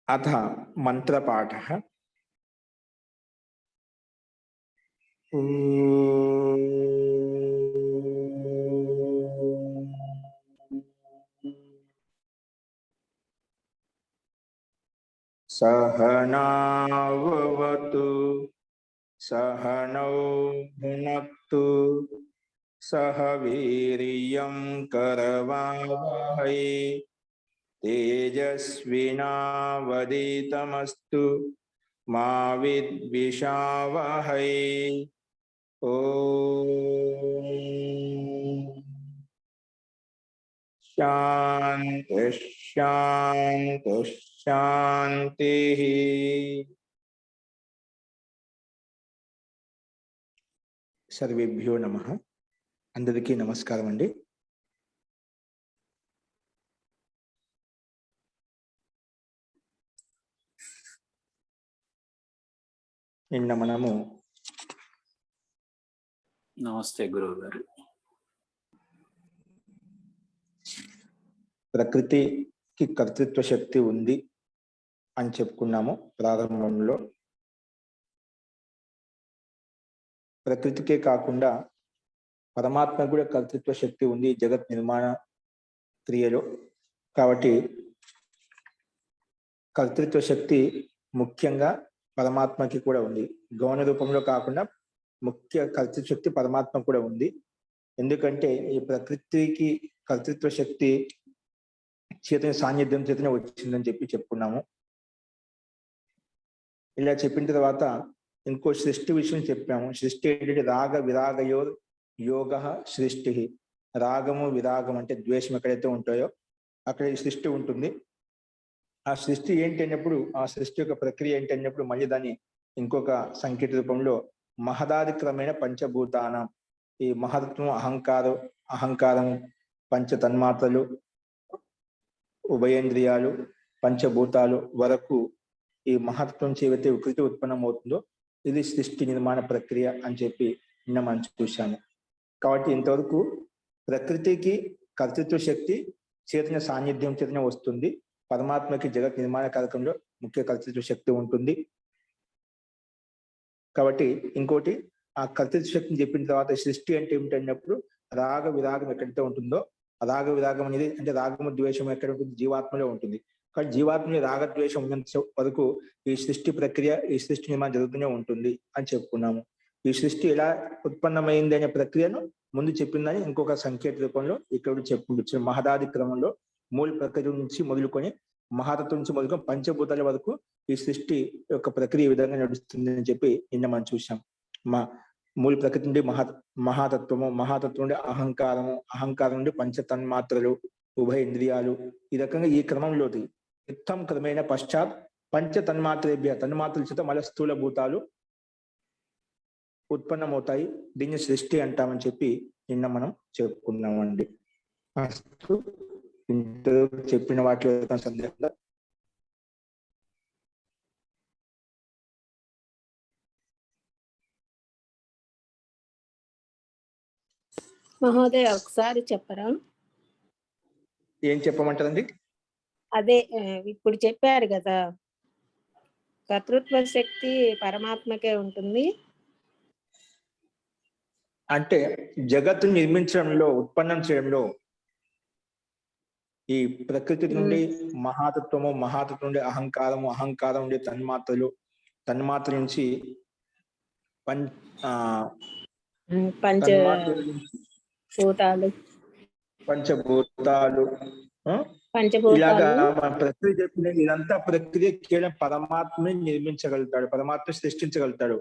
अथ मंत्रपाठः। सहनाववतु सहनौ भुनक्तु सह वीर्यं करवावहै तेजस्विनावधीतमस्तु मा विद्विषावहै। ओम शांति शांति शांति। सर्वेभ्यो नमः। अंदरिकी नमस्कारम अंडी। నిన్న మనము నమస్తే గురువు గారు. ప్రకృతికి కర్తృత్వ శక్తి ఉంది అని చెప్పుకున్నాము. ప్రారంభంలో ప్రకృతికే కాకుండా పరమాత్మకు కూడా కర్తృత్వ శక్తి ఉంది జగత్ నిర్మాణ క్రియలో. కాబట్టి కర్తృత్వ శక్తి ముఖ్యంగా పరమాత్మకి కూడా ఉంది. గౌణ రూపంలో కాకుండా ముఖ్య కర్తృత్వ శక్తి పరమాత్మ కూడా ఉంది. ఎందుకంటే ఈ ప్రకృతికి కర్తృత్వ శక్తి చేతన సాన్నిధ్యం చేతనే వచ్చిందని చెప్పుకున్నాము. ఇలా చెప్పిన తర్వాత ఇంకో సృష్టి విషయం చెప్పాము. సృష్టి ఏంటంటే రాగ విరాగయో యోగ సృష్టి. రాగము విరాగం అంటే ద్వేషం ఎక్కడైతే ఉంటాయో అక్కడ ఈ సృష్టి ఉంటుంది. ఆ సృష్టి ఏంటి అన్నప్పుడు, ఆ సృష్టి యొక్క ప్రక్రియ ఏంటి అన్నప్పుడు మళ్ళీ దాన్ని ఇంకొక సంకేత రూపంలో మహదాది క్రమేణ పంచభూతానం, ఈ మహత్వం అహంకారం పంచ తన్మాత్రలు ఉభయేంద్రియాలు పంచభూతాలు వరకు ఈ మహత్వం చేవైతే వికృతి ఉత్పన్నం అవుతుందో ఇది సృష్టి నిర్మాణ ప్రక్రియ అని చెప్పి నిన్న మనం చూశాము. కాబట్టి ఇంతవరకు ప్రకృతికి కర్తృత్వ శక్తి చేతన సాన్నిధ్యం చేతనే వస్తుంది. పరమాత్మకి జగత్ నిర్మాణ కార్యక్రమంలో ముఖ్య కర్తృత్వ శక్తి ఉంటుంది. కాబట్టి ఇంకోటి ఆ కర్తృత్వ శక్తిని చెప్పిన తర్వాత సృష్టి అంటే ఏమిటన్నప్పుడు రాగ విరాగం ఎక్కడైతే ఉంటుందో, రాగ విరాగం అనేది అంటే రాగము ద్వేషం ఎక్కడ ఉంటుంది, జీవాత్మలో ఉంటుంది. కానీ జీవాత్మని రాగద్వేషం ఉన్నంత వరకు ఈ సృష్టి ప్రక్రియ ఈ సృష్టి నిర్మాణం జరుగుతూనే ఉంటుంది అని చెప్పుకున్నాము. ఈ సృష్టి ఎలా ఉత్పన్నమైంది అనే ప్రక్రియను ముందు చెప్పిందని ఇంకొక సంకేత రూపంలో ఇక్కడ చెప్పుకుంటు మహదాది క్రమంలో మూల ప్రకృతి నుంచి మొదలుకొని మహాతత్వం నుంచి మొదలుకొని పంచభూతాల వరకు ఈ సృష్టి యొక్క ప్రక్రియ ఈ విధంగా నడుస్తుంది అని చెప్పి నిన్న మనం చూసాం. మూల ప్రకృతి నుండి మహాతత్వం నుండి అహంకారం నుండి పంచ తన్మాత్రలు ఉభయ ఇంద్రియాలు, ఈ రకంగా ఈ క్రమంలో యుద్ధం క్రమేణ పశ్చాత్ పంచ తన్మాత్రేభ్య తన్మాత్రల చేత మళ్ళీ స్థూల భూతాలు ఉత్పన్నమవుతాయి. దీన్ని సృష్టి అంటామని చెప్పి నిన్న మనం చెప్పుకున్నామండి. చెప్పిన వాటిలో సందేహంగా మహోదయ ఒకసారి చెప్పరా? ఏం చెప్పమంటారండి? అదే ఇప్పుడు చెప్పారు కదా, కర్తృత్వ శక్తి పరమాత్మకే ఉంటుంది అంటే జగత్తుని నిర్మించడంలో ఉత్పన్నం చేయడంలో ఈ ప్రకృతి నుండి మహాతత్వం నుండి అహంకారం నుండి తన్మాత్ర నుంచి పంచభూతాలు ఇలాగా ప్రక్రియ చెప్పిన ఇదంతా ప్రక్రియ కేవలం పరమాత్మని నిర్మించగలుగుతాడు, పరమాత్మ సృష్టించగలుగుతాడు.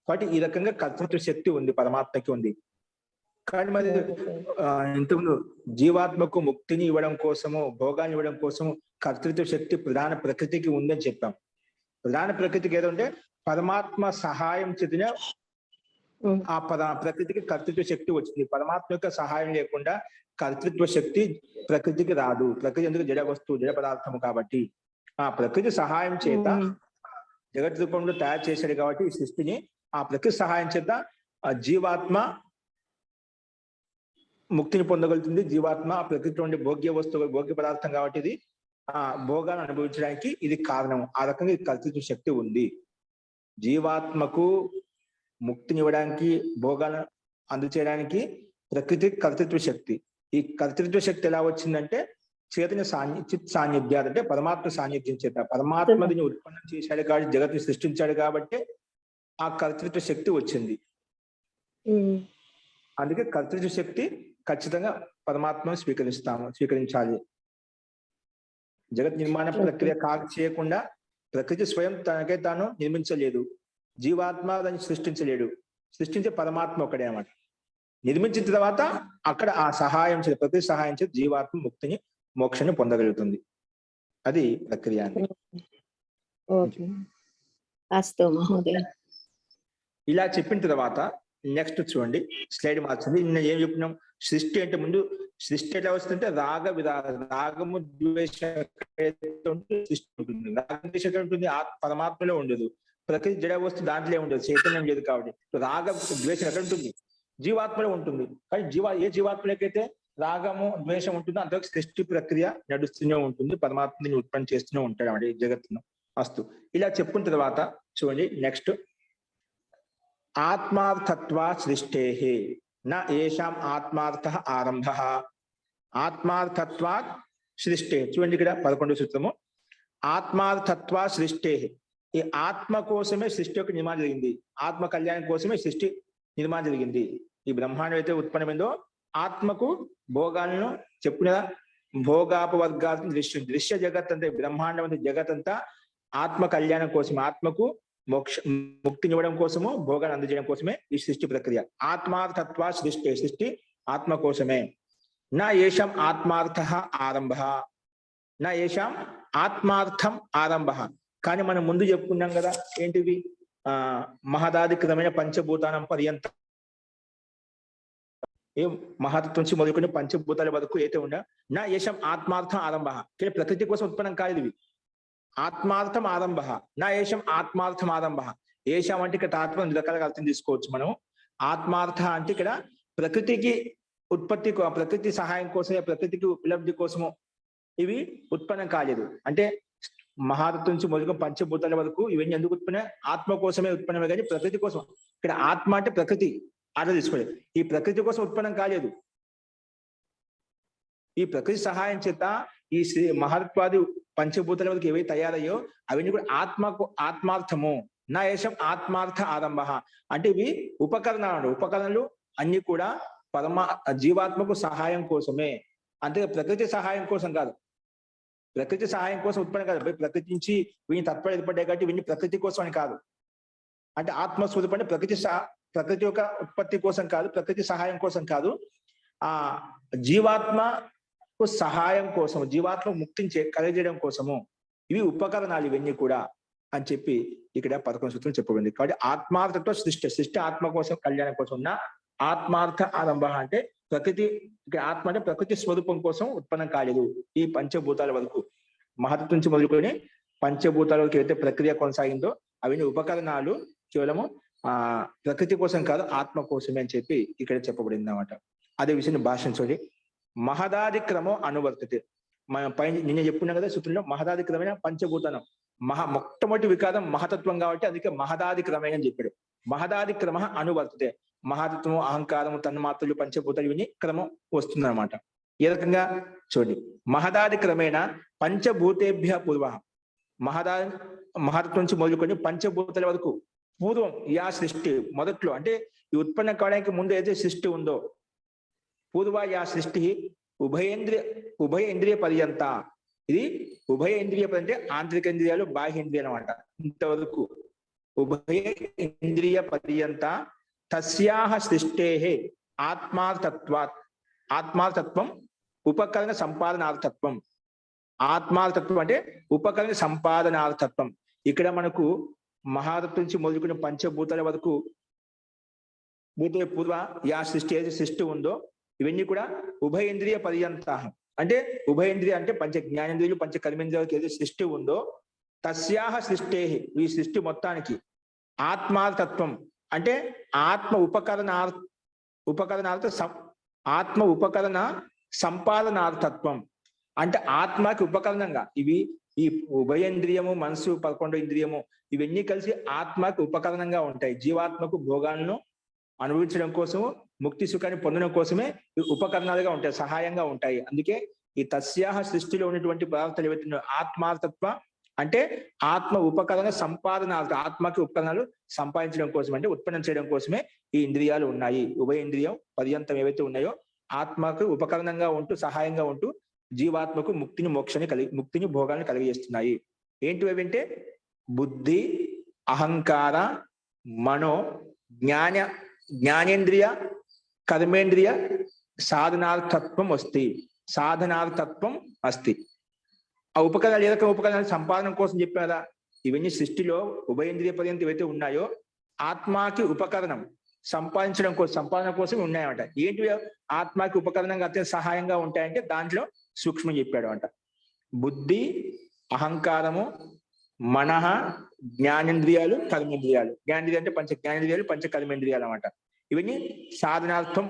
కాబట్టి ఈ రకంగా కర్తృత్వ శక్తి ఉంది, పరమాత్మకి ఉంది. కానీ మరి ఇంతకుముందు జీవాత్మకు ముక్తిని ఇవ్వడం కోసము, భోగాన్ని ఇవ్వడం కోసము కర్తృత్వ శక్తి ప్రధాన ప్రకృతికి ఉందని చెప్పాం. ప్రధాన ప్రకృతికి ఏదంటే పరమాత్మ సహాయం చెందిన ఆ ప్రకృతికి కర్తృత్వ శక్తి వచ్చింది. పరమాత్మ యొక్క సహాయం లేకుండా కర్తృత్వ శక్తి ప్రకృతికి రాదు. ప్రకృతి ఎందుకు జడ వస్తువు, జడ పదార్థము. కాబట్టి ఆ ప్రకృతి సహాయం చేత జగత్ రూపంలో తయారు చేశాడు. కాబట్టి ఈ సృష్టిని ఆ ప్రకృతి సహాయం చేత జీవాత్మ ముక్తిని పొందగలుగుతుంది. జీవాత్మ ఆ ప్రకృతిలో ఉండే భోగ్య వస్తువు, భోగ్య పదార్థం కాబట్టి ఇది ఆ భోగాన్ని అనుభవించడానికి ఇది కారణం. ఆ రకంగా ఈ కర్తృత్వ శక్తి ఉంది. జీవాత్మకు ముక్తినివ్వడానికి, భోగాలను అందచేయడానికి ప్రకృతి కర్తృత్వ శక్తి. ఈ కర్తృత్వ శక్తి ఎలా వచ్చిందంటే చైతన్య చిత్ సాన్నిధ్యాలు, అంటే పరమాత్మ సాన్నిధ్యం చేత. పరమాత్మ దీన్ని ఉత్పన్నం చేశాడు కాబట్టి, జగత్తుని సృష్టించాడు కాబట్టి ఆ కర్తృత్వ శక్తి వచ్చింది. అందుకే కర్తృత్వ శక్తి ఖచ్చితంగా పరమాత్మను స్వీకరించాలి. జగత్ నిర్మాణ ప్రక్రియ చేయకుండా ప్రకృతి స్వయం తనకే తాను నిర్మించలేదు. జీవాత్మ దాన్ని సృష్టించలేడు. సృష్టించే పరమాత్మ ఒకడే అన్నమాట. నిర్మించిన తర్వాత అక్కడ ఆ సహాయం చేసి, ప్రకృతి సహాయం చేసి జీవాత్మ ముక్తిని, మోక్షాన్ని పొందగలుగుతుంది. అది ప్రక్రియ అండి. ఇలా చెప్పిన తర్వాత నెక్స్ట్ చూడండి, స్లైడ్ మార్చింది. నిన్న ఏం చెప్పినాం? సృష్టి అంటే ముందు సృష్టి ఎట్లా వస్తుందంటే రాగ రాగము ద్వేషం సృష్టి ఉంటుంది. రాగం ద్వేషం ఉంటుంది, పరమాత్మలో ఉండదు. ప్రకృతి జడ వస్తు దాంట్లో ఉండదు, చైతన్యం లేదు. కాబట్టి రాగ ద్వేషం ఎక్కడ ఉంటుంది? జీవాత్మలో ఉంటుంది. కానీ ఏ జీవాత్మలకైతే రాగము ద్వేషం ఉంటుందో అంతవరకు సృష్టి ప్రక్రియ నడుస్తూనే ఉంటుంది. పరమాత్మని ఉత్పన్నం చేస్తూనే ఉంటాడు అన్నమాట ఈ జగత్తును. అస్తు ఇలా చెప్పుకున్న తర్వాత చూడండి నెక్స్ట్, ఆత్మార్థత్వ సృష్టే నా ఏషాం ఆత్మార్థ ఆరంభ. ఆత్మార్థత్వాత్ సృష్టే. చూడండి ఇక్కడ 11వ సూత్రము, ఆత్మార్థత్వ సృష్టే. ఈ ఆత్మ కోసమే సృష్టి యొక్క నిర్మాణం జరిగింది. ఆత్మ కళ్యాణం కోసమే సృష్టి నిర్మాణం జరిగింది. ఈ బ్రహ్మాండం అయితే ఉత్పన్నమైందో ఆత్మకు భోగాలను చెప్పిన భోగాపవర్గాలను దృశ్య జగత్ అంటే బ్రహ్మాండం అంటే జగత్ అంతా ఆత్మ కళ్యాణం కోసం, ఆత్మకు ముక్తినివ్వడం కోసము, భోగాన్ని అందజేయడం కోసమే ఈ సృష్టి ప్రక్రియ. ఆత్మార్థత్వ సృష్టి, సృష్టి ఆత్మ కోసమే. నా ఏషాం ఆత్మార్థ ఆరంభ, నా ఏషాం ఆత్మార్థం ఆరంభ. కానీ మనం ముందు చెప్పుకున్నాం కదా, ఏంటివి? మహదాధికృతమైన పంచభూతానం పర్యంత, ఏ మహతత్వం నుంచి మొదలుకొని పంచభూతాల వరకు అయితే ఉన్నా నా ఏషం ఆత్మార్థం ఆరంభ. ప్రకృతి కోసం ఉత్పన్నం కాదు ఇవి. ఆత్మార్థం ఆరంభ, నా ఏషం ఆత్మార్థం ఆరంభ. ఏషం అంటే ఇక్కడ తాత్వం 2 రకాలుగా అర్థం తీసుకోవచ్చు మనం. ఆత్మార్థ అంటే ఇక్కడ ప్రకృతికి ఉత్పత్తి, ప్రకృతి సహాయం కోసమే, ప్రకృతికి ఉపలబ్ధి కోసము ఇవి ఉత్పన్నం కాలేదు. అంటే మహాతత్వం నుంచి మొదలుకొని పంచభూతాల వరకు ఇవన్నీ ఎందుకు ఉత్పన్న? ఆత్మ కోసమే ఉత్పన్నమే, కానీ ప్రకృతి కోసం. ఇక్కడ ఆత్మ అంటే ప్రకృతి అర్థం తీసుకోలేదు. ఈ ప్రకృతి కోసం ఉత్పన్నం కాలేదు. ఈ ప్రకృతి సహాయం చేత ఈ మహత్వాది పంచభూతాల వరకు ఏవైతే తయారయ్యో అవన్నీ కూడా ఆత్మార్థము. నా ఏషం ఆత్మార్థ ఆరంభ. అంటే ఇవి ఉపకరణాలు. ఉపకరణలు అన్ని కూడా జీవాత్మకు సహాయం కోసమే. అంతే, ప్రకృతి సహాయం కోసం కాదు. ప్రకృతి సహాయం కోసం ఉత్పన్నం కాదు. ప్రకృతి నుంచి వీని తత్పర ఏర్పడ్డాయి కాబట్టి ఇవన్నీ ప్రకృతి కోసం అని కాదు. అంటే ఆత్మస్వరూపం అంటే ప్రకృతి యొక్క ఉత్పత్తి కోసం కాదు, ప్రకృతి సహాయం కోసం కాదు. ఆ జీవాత్మకు సహాయం కోసం, జీవాత్మ ముక్తిని కలగజేయడం కోసము ఇవి ఉపకరణాలు ఇవన్నీ కూడా అని చెప్పి ఇక్కడ 11వ సూత్రం చెప్పబడింది. కాబట్టి ఆత్మార్థతో సృష్టి ఆత్మ కోసం, కళ్యాణం కోసం ఉన్న ఆత్మార్థ ఆరంభ. అంటే ప్రకృతి, ఆత్మ అంటే ప్రకృతి స్వరూపం కోసం ఉత్పన్నం కాలేదు. ఈ పంచభూతాల వరకు, మహతత్వం నుంచి మొదలుకొని పంచభూతాల వరకు ఏదైతే ప్రక్రియ కొనసాగిందో అవన్నీ ఉపకరణాలు, కేవలము ప్రకృతి కోసం కాదు, ఆత్మ కోసమే అని చెప్పి ఇక్కడ చెప్పబడింది అన్నమాట. అదే విషయాన్ని భాషించండి. మహదాదిక్రమం అనువర్తతే. మనం పైన నిన్న చెప్పుకున్నాం కదా సూత్రంలో, మహదాదిక్రమైన పంచభూతానం. మొట్టమొదటి వికారం మహతత్వం కాబట్టి అందుకే మహదాదిక్రమైన అని చెప్పాడు. మహదాదిక్రమ అనువర్తతే. మహతత్వము, అహంకారము, తన్మాత్రలు, పంచభూతాలు ఇవన్నీ క్రమం వస్తుంది అనమాట. ఏ రకంగా చూడండి, మహదాది క్రమేణ పంచభూతేభ్య పూర్వ. మహతత్వం నుంచి మొదలుకొని పంచభూతాల వరకు పూర్వం యా సృష్టి, మొదట్లో అంటే ఈ ఉత్పన్నం కావడానికి ముందు ఏదైతే సృష్టి ఉందో, పూర్వ యా సృష్టి ఉభయ ఇంద్రియ పర్యంత. ఇది ఉభయ ఇంద్రియ అంటే ఆంతరిక ఇంద్రియాలు, బాహ్య ఇంద్రియాలు అనమాట. ఇంతవరకు ఉభయ ఇంద్రియ పర్యంత తస్యాహ సృష్టే ఆత్మార్థత్వం ఉపకరణ సంపాదనార్థత్వం. ఆత్మార్థత్వం అంటే ఉపకరణ సంపాదనార్థత్వం. ఇక్కడ మనకు మహాతత్వం నుంచి మొదలుకున్న పంచభూతాల వరకు భూత పూర్వ యా సృష్టి ఏది సృష్టి ఉందో ఇవన్నీ కూడా ఉభయేంద్రియ పర్యంత. అంటే ఉభయేంద్రియ అంటే పంచ జ్ఞానేంద్రియులు, పంచ కర్మేంద్రియాలకు ఏది సృష్టి ఉందో తస్యాహ సృష్టే, ఈ సృష్టి మొత్తానికి ఆత్మార్థత్వం అంటే ఆత్మ ఉపకరణార్థ ఆత్మ ఉపకరణ సంపాదనార్థత్వం. అంటే ఆత్మకి ఉపకరణంగా ఇవి ఈ ఉభయేంద్రియము, మనసు, 11 ఇంద్రియము ఇవన్నీ కలిసి ఆత్మకి ఉపకరణంగా ఉంటాయి. జీవాత్మకు భోగాలను అనుభవించడం కోసము, ముక్తి సుఖాన్ని పొందడం కోసమే ఉపకరణాలుగా ఉంటాయి, సహాయంగా ఉంటాయి. అందుకే ఈ తస్యాహ సృష్టిలో ఉన్నటువంటి పదార్థాలు ఏవైతే ఆత్మార్థత్వ అంటే ఆత్మ ఉపకరణ సంపాదన, ఆత్మకి ఉపకరణాలు సంపాదించడం కోసం అంటే ఉత్పన్నం చేయడం కోసమే ఈ ఇంద్రియాలు ఉన్నాయి. ఉభయ ఇంద్రియం పర్యంతం ఏవైతే ఉన్నాయో ఆత్మకు ఉపకరణంగా ఉంటూ, సహాయంగా ఉంటూ జీవాత్మకు ముక్తిని, మోక్షాన్ని ముక్తిని, భోగాన్ని కలిగజేస్తున్నాయి. ఏంటి అవి అంటే బుద్ధి, అహంకార, మనో, జ్ఞానేంద్రియ, కర్మేంద్రియ సాధనార్థత్వం అస్తి. ఆ ఉపకరణాలు ఏ రకం ఉపకరణాలు సంపాదన కోసం చెప్పాం కదా. ఇవన్నీ సృష్టిలో ఉభయేంద్రియ పర్యంతం ఏవైతే ఉన్నాయో ఆత్మకి ఉపకరణం సంపాదన కోసం ఉన్నాయన్నమాట. ఏంటి ఆత్మకి ఉపకరణంగా అత్యంత సహాయంగా ఉంటాయంటే దాంట్లో సూక్ష్మం చెప్పాడు అంట. బుద్ధి, అహంకారము, మనః, జ్ఞానేంద్రియాలు, కర్మేంద్రియాలు. జ్ఞానేంద్రియాలు అంటే పంచ జ్ఞానేంద్రియాలు, పంచ కర్మేంద్రియాలు అన్నమాట. ఇవన్నీ సాధనార్థత్వం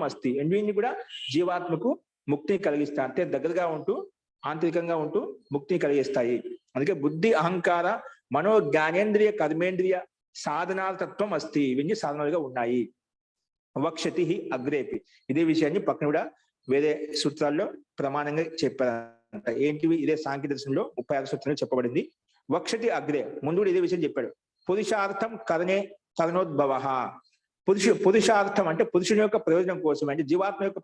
అస్తి. ఇవన్నీ కూడా జీవాత్మకు ముక్తిని కలిగిస్తాయి. అంటే దగ్గరగా ఉంటూ, ఆంతరికంగా ఉంటూ ముక్తిని కలిగిస్తాయి. అందుకే బుద్ధి, అహంకార, మనో, జ్ఞానేంద్రియ, కర్మేంద్రియ సాధనార్థత్వం అస్తి. ఇవన్నీ సాధనాలుగా ఉన్నాయి. వక్షతి అగ్రేపి. ఇదే విషయాన్ని పక్కన కూడా వేరే సూత్రాల్లో ప్రమాణంగా చెప్పారంట. ఏంటివి? ఇదే సాంఖ్య దర్శనంలో 36 సూత్రంలో చెప్పబడింది. వక్షతి అగ్రే. ముందు కూడా ఇదే విషయం చెప్పాడు. పురుషార్థం కరణోద్భవ. పురుషార్థం అంటే పురుషుని యొక్క ప్రయోజనం కోసం, అంటే జీవాత్మ యొక్క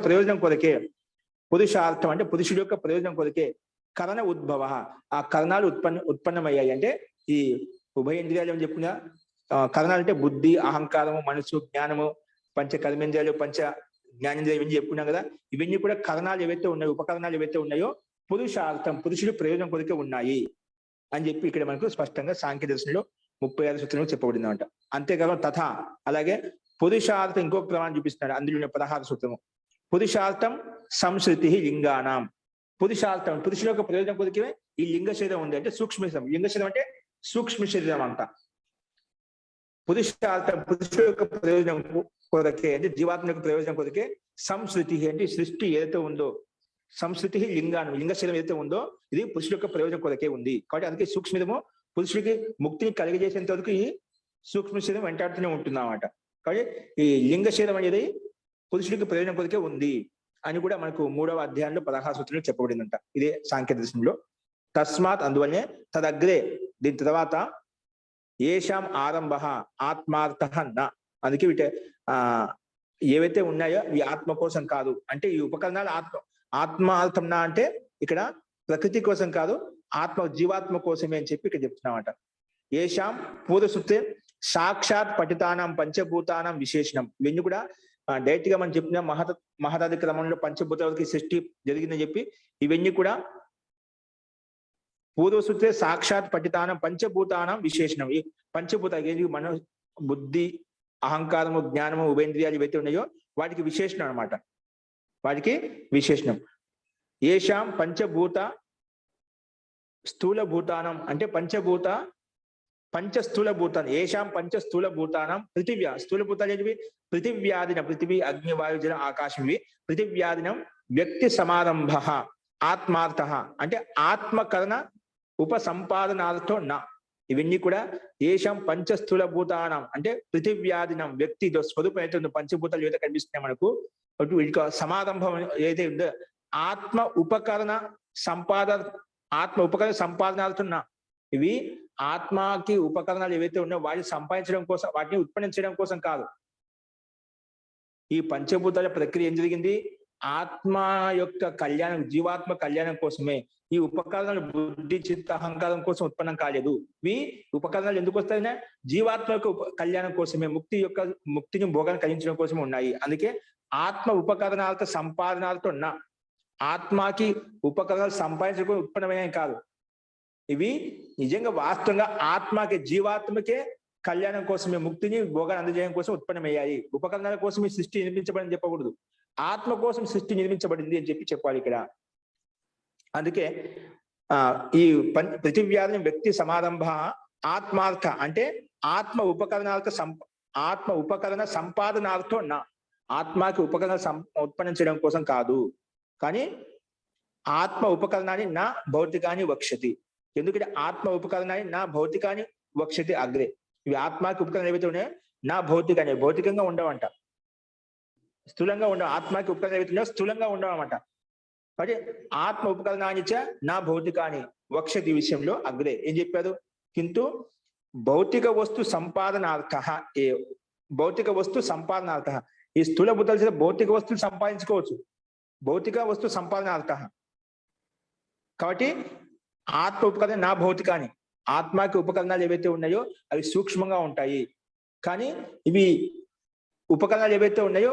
ప్రయోజనం కొరకే. పురుషార్థం అంటే పురుషుడి యొక్క ప్రయోజనం కొరకే కరణ ఉద్భవ. ఆ కరణాలు ఉత్పన్నమయ్యాయి. అంటే ఈ ఉభయేంద్రియాలు ఏమని చెప్పుకున్నా, కరణాలు అంటే బుద్ధి, అహంకారము, మనసు, జ్ఞానము, పంచ కర్మేంద్రియాలు, పంచ జ్ఞానేంద్రియాలు ఇవన్నీ చెప్పుకున్నాం కదా. ఇవన్నీ కూడా కరణాలు ఏవైతే ఉన్నాయో, ఉపకరణాలు ఏవైతే ఉన్నాయో పురుషార్థం, పురుషుడి ప్రయోజనం కొరకే ఉన్నాయి అని చెప్పి ఇక్కడ మనకు స్పష్టంగా సాంఖ్య దర్శనంలో 36 సూత్రంలో చెప్పబడింది అంట. అంతేకాకుండా తథా అలాగే పురుషార్థం ఇంకొక ప్రమాణం చూపిస్తున్నాడు. అందులో 16 సూత్రము. పురుషార్థం సంస్కృతి లింగానాం. పురుషార్థం పురుషుల యొక్క ప్రయోజనం కొరకే ఈ లింగ శరీరం ఉంది. అంటే సూక్ష్మ శరీరం. లింగ శరీరం అంటే సూక్ష్మ శరీరం అంట. పురుషార్థం పురుషుల యొక్క ప్రయోజనం కొరకే, అంటే జీవాత్మ యొక్క ప్రయోజనం కొరకే సంస్కృతి అంటే సృష్టి ఏదైతే ఉందో, సంస్కృతి లింగానం, లింగ శరీరం ఏదైతే ఉందో ఇది పురుషుల యొక్క ప్రయోజనం కొరకే ఉంది. కాబట్టి అందుకే సూక్ష్మము పురుషుడికి ముక్తిని కలిగజేసేంత వరకు ఈ సూక్ష్మ శరీరం వెంటాడుతూనే ఉంటుంది అన్నమాట. కాబట్టి ఈ లింగ శరీరం అనేది పురుషుడికి ప్రయోజనం కొరకే ఉంది అని కూడా మనకు 3వ అధ్యాయంలో 16 సూత్రంలో చెప్పబడిందంట. ఇదే సాంఖ్య దర్శనంలో. తస్మాత్ అందువల్లనే తదగ్రే, దీని తర్వాత ఏషాం ఆరంభ ఆత్మార్థ న. అందుకే ఏవైతే ఉన్నాయో ఈ ఆత్మ కోసం కాదు. అంటే ఈ ఉపకరణాలు ఆత్మార్థం నా అంటే ఇక్కడ ప్రకృతి కోసం కాదు, జీవాత్మ కోసమే అని చెప్పి ఇక్కడ చెప్తున్నామట. ఏషాం పూర్వసూత్రే సాక్షాత్ పఠితానం పంచభూతానం విశేషణం. ఇవన్నీ కూడా డైరెక్ట్ గా మనం చెప్పిన మహదాది క్రమంలో పంచభూతాలకి సృష్టి జరిగిందని చెప్పి ఇవన్నీ కూడా పూర్వసూత్రే సాక్షాత్ పఠితానం పంచభూతానం విశేషణం. ఈ పంచభూతాలు మన బుద్ధి, అహంకారము, జ్ఞానము, ఉభేంద్రియాలు ఏవైతే ఉన్నాయో వాటికి విశేషణం అన్నమాట. వాటికి విశేషణం. ఏషాం పంచభూత స్థూల భూతానం అంటే పంచస్థూల భూతానం. ఏషాం పంచస్థూల భూతానం పృథివ్యా. స్థూల భూతాలు ఏంటివి? పృథివ్యాదినం, పృథివీ, అగ్ని, వాయు, జల, ఆకాశం. ఇవి పృథివ్యాదినం వ్యక్తి సమారంభ ఆత్మార్థ అంటే ఆత్మకరణ ఉపసంపాదనాలతో నా. ఇవన్నీ కూడా ఏషాం పంచస్థూల భూతానం అంటే పృథివ్యాదినం వ్యక్తి స్వరూపం అయితే ఉందో, పంచభూతాలు ఏదైతే కనిపిస్తున్నాయి మనకు, వీటికి సమారంభం ఏదైతే ఉందో ఆత్మ ఉపకరణ సంపాదనాలతో నా. ఇవి ఆత్మకి ఉపకరణాలు ఏవైతే ఉన్నాయో వాటిని సంపాదించడం కోసం, వాటిని ఉత్పన్నం కోసం కాదు. ఈ పంచభూతాల ప్రక్రియ ఏం జరిగింది? ఆత్మ యొక్క కళ్యాణం, జీవాత్మ కళ్యాణం కోసమే. ఈ ఉపకరణాలు బుద్ధి, చిత్త, అహంకారం కోసం ఉత్పన్నం కాలేదు. ఈ ఉపకరణాలు ఎందుకు వస్తాయినా జీవాత్మ యొక్క కళ్యాణం కోసమే, ముక్తిని భోగాన్ని కలిగించడం కోసమే ఉన్నాయి. అందుకే ఆత్మ ఉపకరణాలతో సంపాదనాలతో నా. ఆత్మకి ఉపకరణాలు సంపాదించడం ఉత్పన్నమైన కాదు. ఇవి నిజంగా వాస్తవంగా ఆత్మకి, జీవాత్మకే కళ్యాణం కోసమే, ముక్తిని భోగాన్ని అందజేయడం కోసం ఉత్పన్నమయ్యాయి. ఉపకరణాల కోసం ఈ సృష్టి నిర్మించబడింది చెప్పకూడదు. ఆత్మ కోసం సృష్టి నిర్మించబడింది అని చెప్పాలి ఇక్కడ. అందుకే ఈ పృథివ్యాధిని వ్యక్తి సమారంభ ఆత్మార్థ అంటే ఆత్మ ఉపకరణ సంపాదనాలతో నా. ఆత్మకి ఉపకరణ ఉత్పన్నం చేయడం కోసం కాదు. కానీ ఆత్మ ఉపకరణాన్ని నా భౌతికాన్ని వక్షతి. ఎందుకంటే ఆత్మ ఉపకరణాన్ని నా భౌతికాన్ని వక్షతి అగ్రే. ఇవి ఆత్మకి ఉపకరణం ఏవైతే ఉన్నాయో నా భౌతికాన్ని, భౌతికంగా ఉండవంట, స్థూలంగా ఉండవు. ఆత్మకి ఉపకరణం ఏవైతే ఉన్నాయో స్థూలంగా ఉండవన్నమాట. కాబట్టి ఆత్మ ఉపకరణాన్ని నా భౌతికాన్ని వక్షతి విషయంలో అగ్రే ఏం చెప్పారు? కింటు భౌతిక వస్తు సంపాదనార్థ ఏ భౌతిక వస్తు సంపాదనార్థ. ఈ స్థూల బుద్ధుల చేత భౌతిక వస్తువులు సంపాదించుకోవచ్చు, భౌతిక వస్తు సంపాదనార్థ. కాబట్టి ఆత్మ ఉపకరణ నా భౌతికాన్ని, ఆత్మకి ఉపకరణాలు ఏవైతే ఉన్నాయో అవి సూక్ష్మంగా ఉంటాయి. కానీ ఇవి ఉపకరణాలు ఏవైతే ఉన్నాయో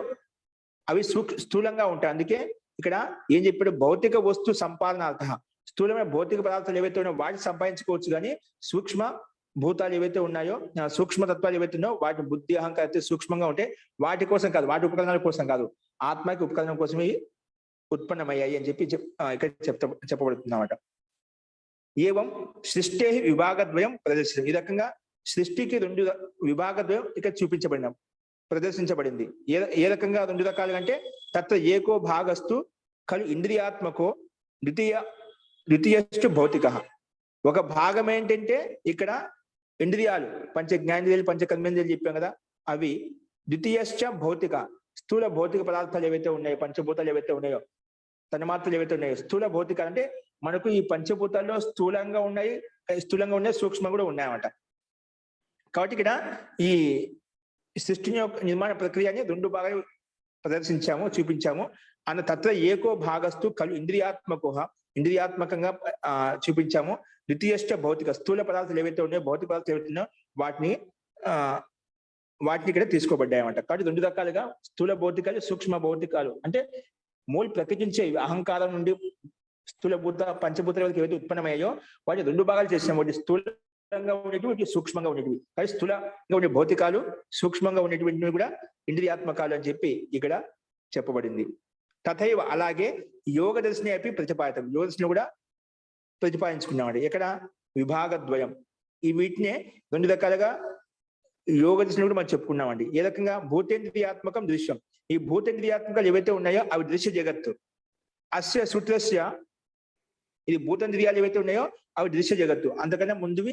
అవి స్థూలంగా ఉంటాయి. అందుకే ఇక్కడ ఏం చెప్పాడు? భౌతిక వస్తు సంపాదనార్థ. స్థూలమైన భౌతిక పదార్థాలు ఏవైతే ఉన్నాయో వాటిని సంపాదించుకోవచ్చు, కానీ సూక్ష్మ భూతాలు ఏవైతే ఉన్నాయో, సూక్ష్మ తత్వాలు ఏవైతే ఉన్నాయో వాటి బుద్ధి అహంకారం సూక్ష్మంగా ఉంటే వాటి కోసం కాదు, వాటి ఉపకరణాల కోసం కాదు, ఆత్మకి ఉపకరణం కోసమే ఉత్పన్నమయ్యాయి అని చెప్పి ఇక్కడ చెప్పబడుతుంది అన్నమాట. ఏవం సృష్టి విభాగద్వయం ప్రదర్శన. ఈ రకంగా సృష్టికి 2 విభాగద్వయం ఇక్కడ ప్రదర్శించబడింది. ఏ రకంగా 2 రకాలుగా అంటే తత్ర ఏకో భాగస్తు ఖలు ఇంద్రియాత్మకో ద్వితీయశ్చ భౌతిక. ఒక భాగం ఏంటంటే ఇక్కడ ఇంద్రియాలు, పంచ జ్ఞానేంద్రియాలు, పంచ కర్మేంద్రియాలు చెప్పాం కదా, అవి ద్వితీయశ్చ భౌతిక, స్థూల భౌతిక పదార్థాలు ఏవైతే ఉన్నాయో, పంచభూతాలు ఏవైతే ఉన్నాయో, తన్మాత్రలు ఏవైతే ఉన్నాయో, స్థూల భౌతిక అంటే మనకు ఈ పంచభూతాల్లో స్థూలంగా ఉన్నాయి, సూక్ష్మంగా కూడా ఉన్నాయన్నమాట. కాబట్టి ఇక్కడ ఈ సృష్టిని యొక్క నిర్మాణ ప్రక్రియని 2 భాగాలు చూపించాము. అన్న తత్ర ఏకో భాగస్తు కలు ఇంద్రియాత్మకంగా చూపించాము. ద్వితీయశ్చ భౌతిక, స్థూల పదార్థాలు ఏవైతే ఉన్నాయో, భౌతిక పదార్థాలు ఏవైతే ఉన్నాయో వాటిని ఇక్కడ తీసుకోబడ్డాయి అన్నమాట. కాబట్టి 2 రకాలుగా స్థూల భౌతికాలు, సూక్ష్మ భౌతికాలు అంటే మూల ప్రకటించే అహంకారం నుండి స్థూల భూత పంచభూతాల వరకు ఏవైతే ఉత్పన్నమయ్యాయో వాటి 2 భాగాలు చేసాం. వాటి స్థూలంగా ఉండేటివి, సూక్ష్మంగా ఉండేటివి. కానీ స్థూలంగా ఉండే భౌతికాలు, సూక్ష్మంగా ఉండేటువంటివి కూడా ఇంద్రియాత్మకాలు అని చెప్పి ఇక్కడ చెప్పబడింది. తథైవ అలాగే యోగ దర్శని అయిపోయి ప్రతిపాదితం, యోగ దర్శనం కూడా ప్రతిపాదించుకున్నామండి. ఇక్కడ విభాగద్వయం, ఈ వీటినే 2 రకాలుగా యోగ దర్శనం కూడా మనం చెప్పుకున్నామండి. ఏ రకంగా భూతేంద్రియాత్మకం దృశ్యం, ఈ భూతేంద్రియాత్మకాలు ఏవైతే ఉన్నాయో అవి దృశ్య జగత్తు. అస్య సూత్రస్య, ఇది భూతేంద్రియాలు ఏవైతే ఉన్నాయో అవి దృశ్య జగత్తు. అంతకన్నా ముందువి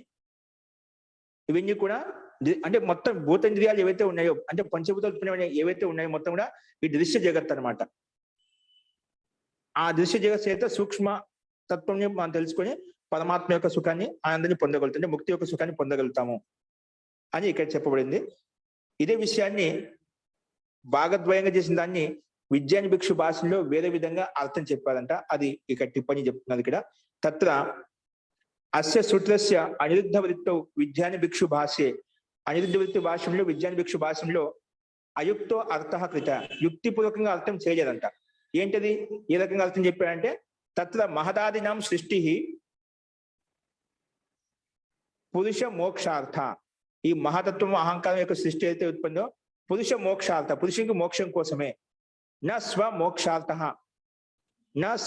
ఇవన్నీ కూడా అంటే మొత్తం భూతేంద్రియాలు ఏవైతే ఉన్నాయో అంటే పంచభూతాలు ఏవైతే ఉన్నాయో మొత్తం కూడా ఈ దృశ్య జగత్తు అనమాట. ఆ దృశ్య జగత్ చేత సూక్ష్మ తత్వంని మనం తెలుసుకొని పరమాత్మ యొక్క సుఖాన్ని, ఆనందాన్ని పొందగలుగుతాం, అంటే ముక్తి యొక్క సుఖాన్ని పొందగలుగుతాము అని ఇక్కడ చెప్పబడింది. ఇదే విషయాన్ని భాగద్వయంగా చేసిన దాన్ని విజ్ఞాని భిక్షు భాషలో వేరే విధంగా అర్థం చెప్పారంట. అది ఇక్కడ టిప్పణి చెప్తున్నది. ఇక్కడ తత్ర అస్య సూత్రస్య అనిరుద్ధ వృత్తౌ విజ్ఞాని భిక్షు భాష్యే, అనిరుద్ధ వృత్తి భాషలో విజ్ఞాని భిక్షు భాషలో అయుక్తో అర్థ కృత, యుక్తిపూర్వకంగా అర్థం చేయలేదంట. ఏంటది? ఏ రకంగా అర్థం చెప్పాడంటే తత్ర మహదాదినాం సృష్టి పురుష మోక్షార్థ, ఈ మహతత్వం అహంకారం యొక్క సృష్టి అయితే ఉత్పన్నో పురుష మోక్షార్థ, పురుషునికి మోక్షం కోసమే. నా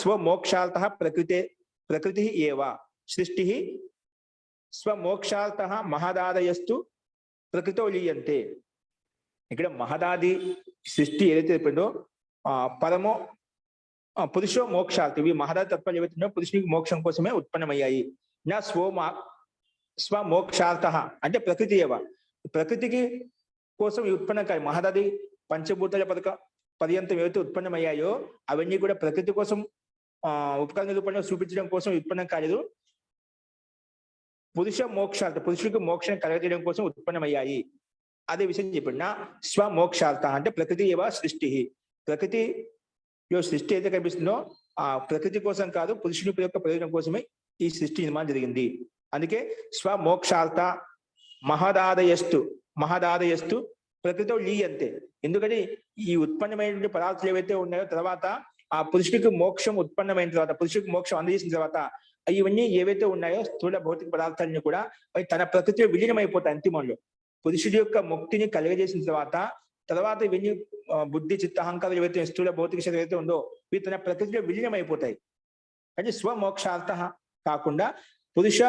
స్వమోక్షార్థ ప్రకృతి ఏవ సృష్టి స్వమోక్షార్థ మహదాదయస్తు ప్రకృతో లీయంతే. ఇక్కడ మహదాది సృష్టి ఏదైతే చెప్పిందో పరమో పురుషో మోక్షార్థ, ఇవి మహదాది తత్వాలు ఏవైతే ఉన్నాయో పురుషునికి మోక్షం కోసమే ఉత్పన్నమయ్యాయి. నా స్వమోక్షార్థ అంటే ప్రకృతి ఏవ, ప్రకృతికి కోసం ఉత్పన్నం కాదు. మహదాది పంచభూతాల పర్యంతం ఏవైతే ఉత్పన్నమయ్యాయో అవన్నీ కూడా ప్రకృతి కోసం ఉపకరణ రూపంలో చూపించడం కోసం ఉత్పన్నం కాలేదు, పురుష మోక్షార్థ, పురుషుడికి మోక్షం కలగజేయడం కోసం ఉత్పన్నమయ్యాయి. అదే విషయం చెప్పండి. నా స్వమోక్షార్థ అంటే ప్రకృతి ఏవా సృష్టి, ప్రకృతిలో సృష్టి అయితే కనిపిస్తుందో ఆ ప్రకృతి కోసం కాదు, పురుషుని యొక్క ప్రయోజనం కోసమే ఈ సృష్టి నిర్మాణం జరిగింది. అందుకే స్వమోక్షార్థ మహదాదయస్తు ప్రకృతితో లీయంతే. ఎందుకంటే ఈ ఉత్పన్నమైనటువంటి పదార్థాలు ఏవైతే ఉన్నాయో తర్వాత ఆ పురుషుడికి మోక్షం ఉత్పన్నమైన తర్వాత, పురుషుడికి మోక్షం అందజేసిన తర్వాత ఇవన్నీ ఏవైతే ఉన్నాయో స్థూల భౌతిక పదార్థాలన్నీ కూడా అవి తన ప్రకృతిలో విలీనమైపోతాయి. అంతిమంలో పురుషుడి యొక్క ముక్తిని కలుగజేసిన తర్వాత ఇవన్నీ బుద్ధి చిత్త అహంకారాలు ఏవైతే స్థూల భౌతిక శరీరం ఏవైతే ఉందో ఇవి తన ప్రకృతిలో విలీనమైపోతాయి. అంటే స్వమోక్షార్థ కాకుండా పురుష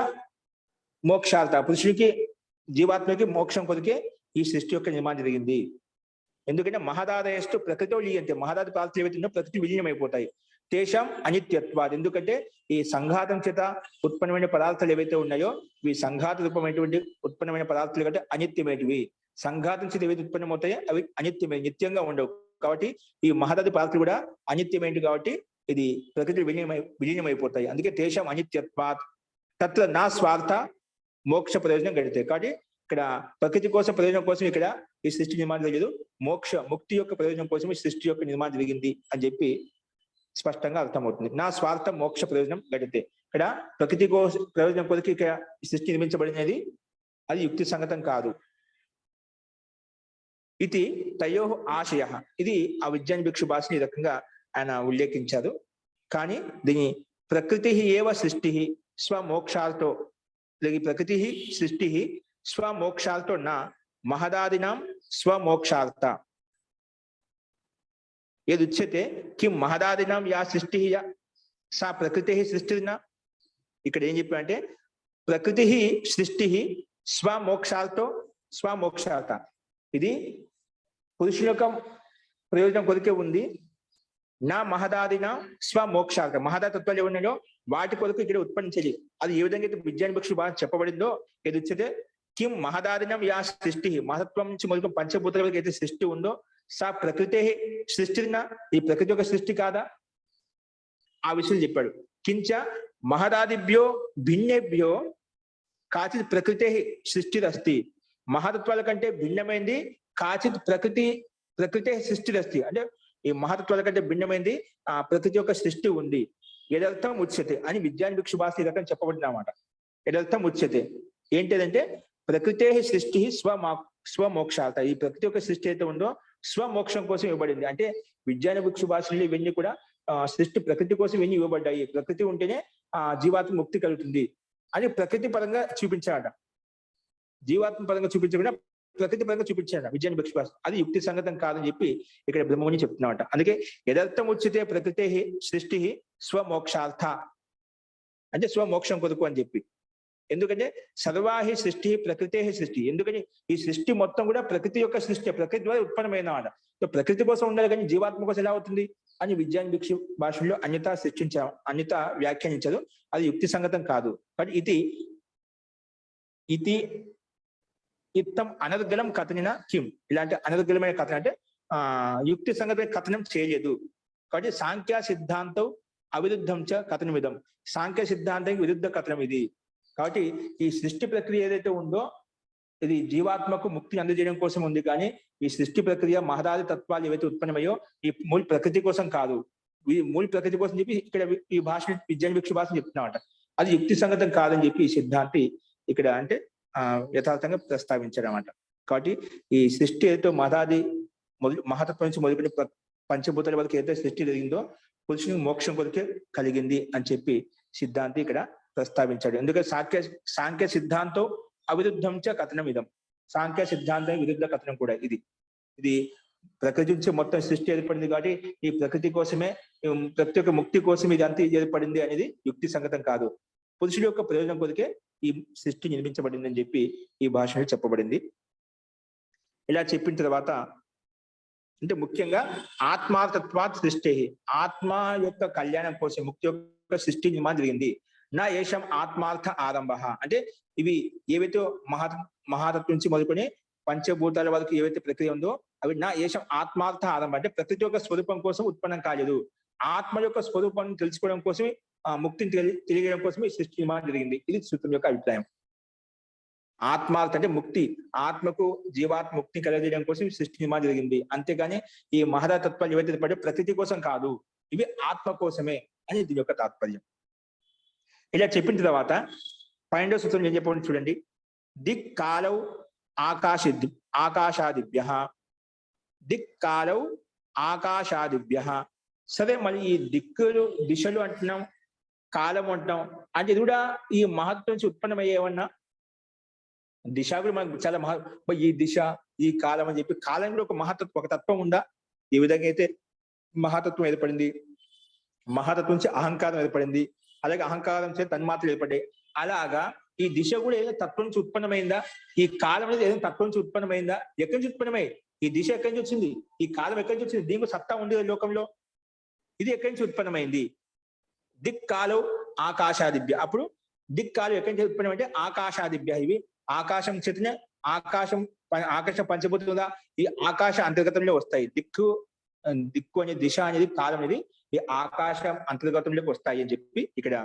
మోక్షార్థ, పురుషుడికి జీవాత్మకి మోక్షం కొరికే ఈ సృష్టి యొక్క నిర్మాణం జరిగింది. ఎందుకంటే మహదాదయస్తు ప్రకృతిలో లీయంతే, మహదాది పదార్థాలు ఏవైతే ఉన్నాయో ప్రకృతి విలీనమైపోతాయి. తేషాం అనిత్యత్వాది, ఎందుకంటే ఈ సంఘాతం చేత ఉత్పన్నమైన పదార్థాలు ఏవైతే ఉన్నాయో ఇవి సంఘాత రూపమైనటువంటి ఉత్పన్నమైన పదార్థాలు కంటే అనిత్యమైనవి. సంఘాతం చేత ఏవైతే ఉత్పన్నమవుతాయో అవి అనిత్యమే, నిత్యంగా ఉండవు. కాబట్టి ఈ మహదాది పదార్థాలు కూడా అనిత్యమైనవి కాబట్టి ఇది ప్రకృతి విలీనమైపోతాయి. అందుకే తేషాం అనిత్యత్వాత్ తత్ర నా స్వార్థ మోక్ష ప్రయోజనం గడితే. కాబట్టి ఇక్కడ ప్రకృతి కోసం ప్రయోజనం కోసం ఇక్కడ ఈ సృష్టి నిర్మాణం జరిగదు, ముక్తి యొక్క ప్రయోజనం కోసం ఈ సృష్టి యొక్క నిర్మాణం జరిగింది అని చెప్పి స్పష్టంగా అర్థమవుతుంది. నా స్వార్థం మోక్ష ప్రయోజనం గడితే, ఇక్కడ ప్రకృతి కోసం ప్రయోజనం కొరకు ఇక్కడ సృష్టి నిర్మించబడినది, అది యుక్తి సంగతం కాదు. ఇది తయో ఆశయ, ఇది ఆ విజ్ఞాన భిక్షు భాషని ఈ రకంగా ఆయన ఉల్లేఖించారు. కానీ దీని ప్రకృతి ఏవ సృష్టి స్వమోక్షాలతో, ప్రకృతి సృష్టి స్వమోక్షాలతో నా మహదాదినాం స్వమోక్షార్థ ఏదుచ్యతే కిం మహదాదినాం యా సృష్టి సా ప్రకృతి సృష్టినా. ఇక్కడ ఏం చెప్పారంటే ప్రకృతి సృష్టి స్వమోక్షాలతో స్వమోక్షార్థ, ఇది పురుషుల యొక్క ప్రయోజనం కొరికే ఉంది. నా మహదాదిన స్వమోక్షార్థ, మహదాతత్వాలు ఉన్నాయో వాటి కొరకు ఇక్కడ ఉత్పన్నించేది. అది ఏ విధంగా అయితే విజ్ఞాన భిక్షు బాగా చెప్పబడిందో ఏదొచ్చితే కిం మహదాదినం యా సృష్టి, మహత్వం నుంచి మొదలు పంచభూతాల వరకు అయితే సృష్టి ఉందో సా ప్రకృతి సృష్టినా, ఈ ప్రకృతి యొక్క సృష్టి కాదా, ఆ విషయం చెప్పాడు. కించ మహదాదిభ్యో భిన్నేభ్యో కాచిత్ ప్రకృతి సృష్టిరస్తి, మహతత్వాల కంటే భిన్నమైంది కాచిత్ ప్రకృతి సృష్టిరస్తి, అంటే ఈ మహతత్వాల కంటే భిన్నమైంది ఆ ప్రకృతి యొక్క సృష్టి ఉంది. యదర్థం ఉచ్యతే అని విజ్ఞాన భిక్షు భాష ఈ రకం చెప్పబడింది అన్నమాట. యదర్థం ఉచ్యతే ఏంటిదంటే ప్రకృతి సృష్టి స్వమోక్షార్థ, ఈ ప్రకృతి యొక్క సృష్టి అయితే ఉందో స్వమోక్షం కోసం ఇవ్వబడింది. అంటే విజ్ఞాన భిక్షు భాషలు ఇవన్నీ కూడా సృష్టి ప్రకృతి కోసం ఇవన్నీ ఇవ్వబడ్డాయి. ప్రకృతి ఉంటేనే ఆ జీవాత్మ ముక్తి కలుగుతుంది అని ప్రకృతి పరంగా చూపించాడట. జీవాత్మ పరంగా చూపించకుండా ప్రకృతి పరంగా చూపించాడు విజ్ఞాన భిక్షు భాష. అది యుక్తి సంగతం కాదని చెప్పి ఇక్కడ బ్రహ్మముని చెప్తున్నామట. అందుకే యదర్థం ఉచ్యతే ప్రకృతి సృష్టి స్వమోక్షార్థ, అంటే స్వమోక్షం కొరకు అని చెప్పి. ఎందుకంటే సర్వాహి సృష్టి ప్రకృతి సృష్టి, ఎందుకని ఈ సృష్టి మొత్తం కూడా ప్రకృతి యొక్క సృష్టి, ప్రకృతి ద్వారా ఉత్పన్నమైన వాడ. సో ప్రకృతి కోసం ఉండాలి కానీ జీవాత్మ కోసం ఎలా అవుతుంది అని విజ్ఞాన భిక్షు భాషలో అన్యత వ్యాఖ్యానించదు. అది యుక్తి సంగతం కాదు. కానీ ఇది ఇత్తం అనర్గళం కథనిన కిం, ఇలాంటి అనర్గళమైన కథన అంటే యుక్తి సంగతమైన కథనం చేయలేదు. కాబట్టి సాంఖ్య సిద్ధాంతం అవిరుద్ధం చ కథనమిదం, సాంఖ్య సిద్ధాంతానికి విరుద్ధ కథనం ఇది. కాబట్టి ఈ సృష్టి ప్రక్రియ ఏదైతే ఉందో ఇది జీవాత్మకు ముక్తి అందజేయడం కోసం ఉంది. కానీ ఈ సృష్టి ప్రక్రియ మహదాది తత్వాలు ఏవైతే ఉత్పన్నమయ్యో ఈ మూల ప్రకృతి కోసం కాదు, మూల ప్రకృతి కోసం చెప్పి ఇక్కడ ఈ భాష విజ్ఞాన భిక్షు భాష చెప్తున్నామట. అది యుక్తి సంగతం కాదని చెప్పి ఈ సిద్ధాంతి ఇక్కడ అంటే యథార్థంగా ప్రస్తావించాడు అన్నమాట. కాబట్టి ఈ సృష్టి ఏదైతే మహతత్వం నుంచి మొదలుపెట్టి పంచభూతాల వరకు ఏదైతే సృష్టి జరిగిందో పురుషునికి మోక్షం కొరకే కలిగింది అని చెప్పి సిద్ధాంతి ఇక్కడ ప్రస్తావించాడు. ఎందుకంటే సాంఖ్య సిద్ధాంతం అవిరుద్ధం చ కథనం ఇదం, సాంఖ్య సిద్ధాంతం విరుద్ధ కథనం కూడా ఇది ప్రకృతి నుంచి మొత్తం సృష్టి ఏర్పడింది. కాబట్టి ఈ ప్రకృతి కోసమే ప్రతి ఒక్క ముక్తి కోసం ఇది అంతా ఏర్పడింది అనేది యుక్తి సంగతం కాదు, పురుషుడి యొక్క ప్రయోజనం కొరికే ఈ సృష్టి నిర్మించబడింది అని చెప్పి ఈ భాషలో చెప్పబడింది. ఇలా చెప్పిన తర్వాత అంటే ముఖ్యంగా ఆత్మార్థత్వాత్ సృష్టి, ఆత్మ యొక్క కళ్యాణం కోసం ముక్తి యొక్క సృష్టి నిర్మాణం జరిగింది. నా ఏషం ఆత్మార్థ ఆరంభ, అంటే ఇవి ఏవైతే మహాతత్వం నుంచి మొదలుకొని పంచభూతాల వరకు ఏవైతే ప్రక్రియ ఉందో అవి నా ఏషం ఆత్మార్థ ఆరంభ, అంటే ప్రకృతి యొక్క స్వరూపం కోసం ఉత్పన్నం కాలేదు, ఆత్మ యొక్క స్వరూపాన్ని తెలుసుకోవడం కోసమే ముక్తిని తెలియజేయడం కోసమే ఈ సృష్టి నిర్మాణం జరిగింది. ఇది సూత్రం యొక్క అభిప్రాయం. ఆత్మార్థ అంటే ముక్తి, ఆత్మకు జీవాత్మ ముక్తిని కలగజేయడం కోసం ఈ సృష్టి నిర్మాణం జరిగింది. అంతేగాని ఈ మహదాతత్వాలు ఏవైతే పడే ప్రకృతి కోసం కాదు, ఇవి ఆత్మ కోసమే అని దీని యొక్క తాత్పర్యం. ఇలా చెప్పిన తర్వాత 12వ సూత్రం ఏం చెప్పండి చూడండి. దిక్ కాలౌ ఆకాశాదిభ్య, దిక్ కాలౌ ఆకాశాదిభ్య. సరే మళ్ళీ ఈ దిక్కులు దిశలు అంటున్నాం, కాలం అంటున్నాం, అంటే ఇది కూడా ఈ మహత్వం నుంచి ఉత్పన్నమయ్యేవన్నా దిశ కూడా మనకు చాలా ఈ దిశ ఈ కాలం అని చెప్పి కాలంలో ఒక తత్వం ఉందా? ఏ విధంగా అయితే మహాతత్వం ఏర్పడింది, మహాతత్వం నుంచి అహంకారం ఏర్పడింది, అలాగే అహంకారం చేత తన్మాత్రలు ఏర్పడ్డాయి. అలాగా ఈ దిశ కూడా ఏదైనా తత్వం నుంచి ఉత్పన్నమైందా? ఈ కాలం అనేది ఏదైనా తత్వం నుంచి ఉత్పన్నమైందా? ఎక్కడి నుంచి ఉత్పన్నమై? ఈ దిశ ఎక్కడి నుంచి వచ్చింది, ఈ కాలం ఎక్కడి నుంచి వచ్చింది, దీనికి సత్తా ఉంది లోకంలో, ఇది ఎక్కడి నుంచి ఉత్పన్నమైంది. దిక్కాలు ఆకాశాదిభ్య, అప్పుడు దిక్కాలు ఎక్కడి నుంచి ఉత్పన్నం అంటే ఆకాశాదిభ్య, ఇవి ఆకాశం చేతనే ఆకాశ పంచభూతంగా ఈ ఆకాశ అంతర్గతంలో వస్తాయి. దిక్కు అనే దిశ అనేది కాలం అనేది ఈ ఆకాశం అంతర్గతంలోకి వస్తాయి అని చెప్పి ఇక్కడ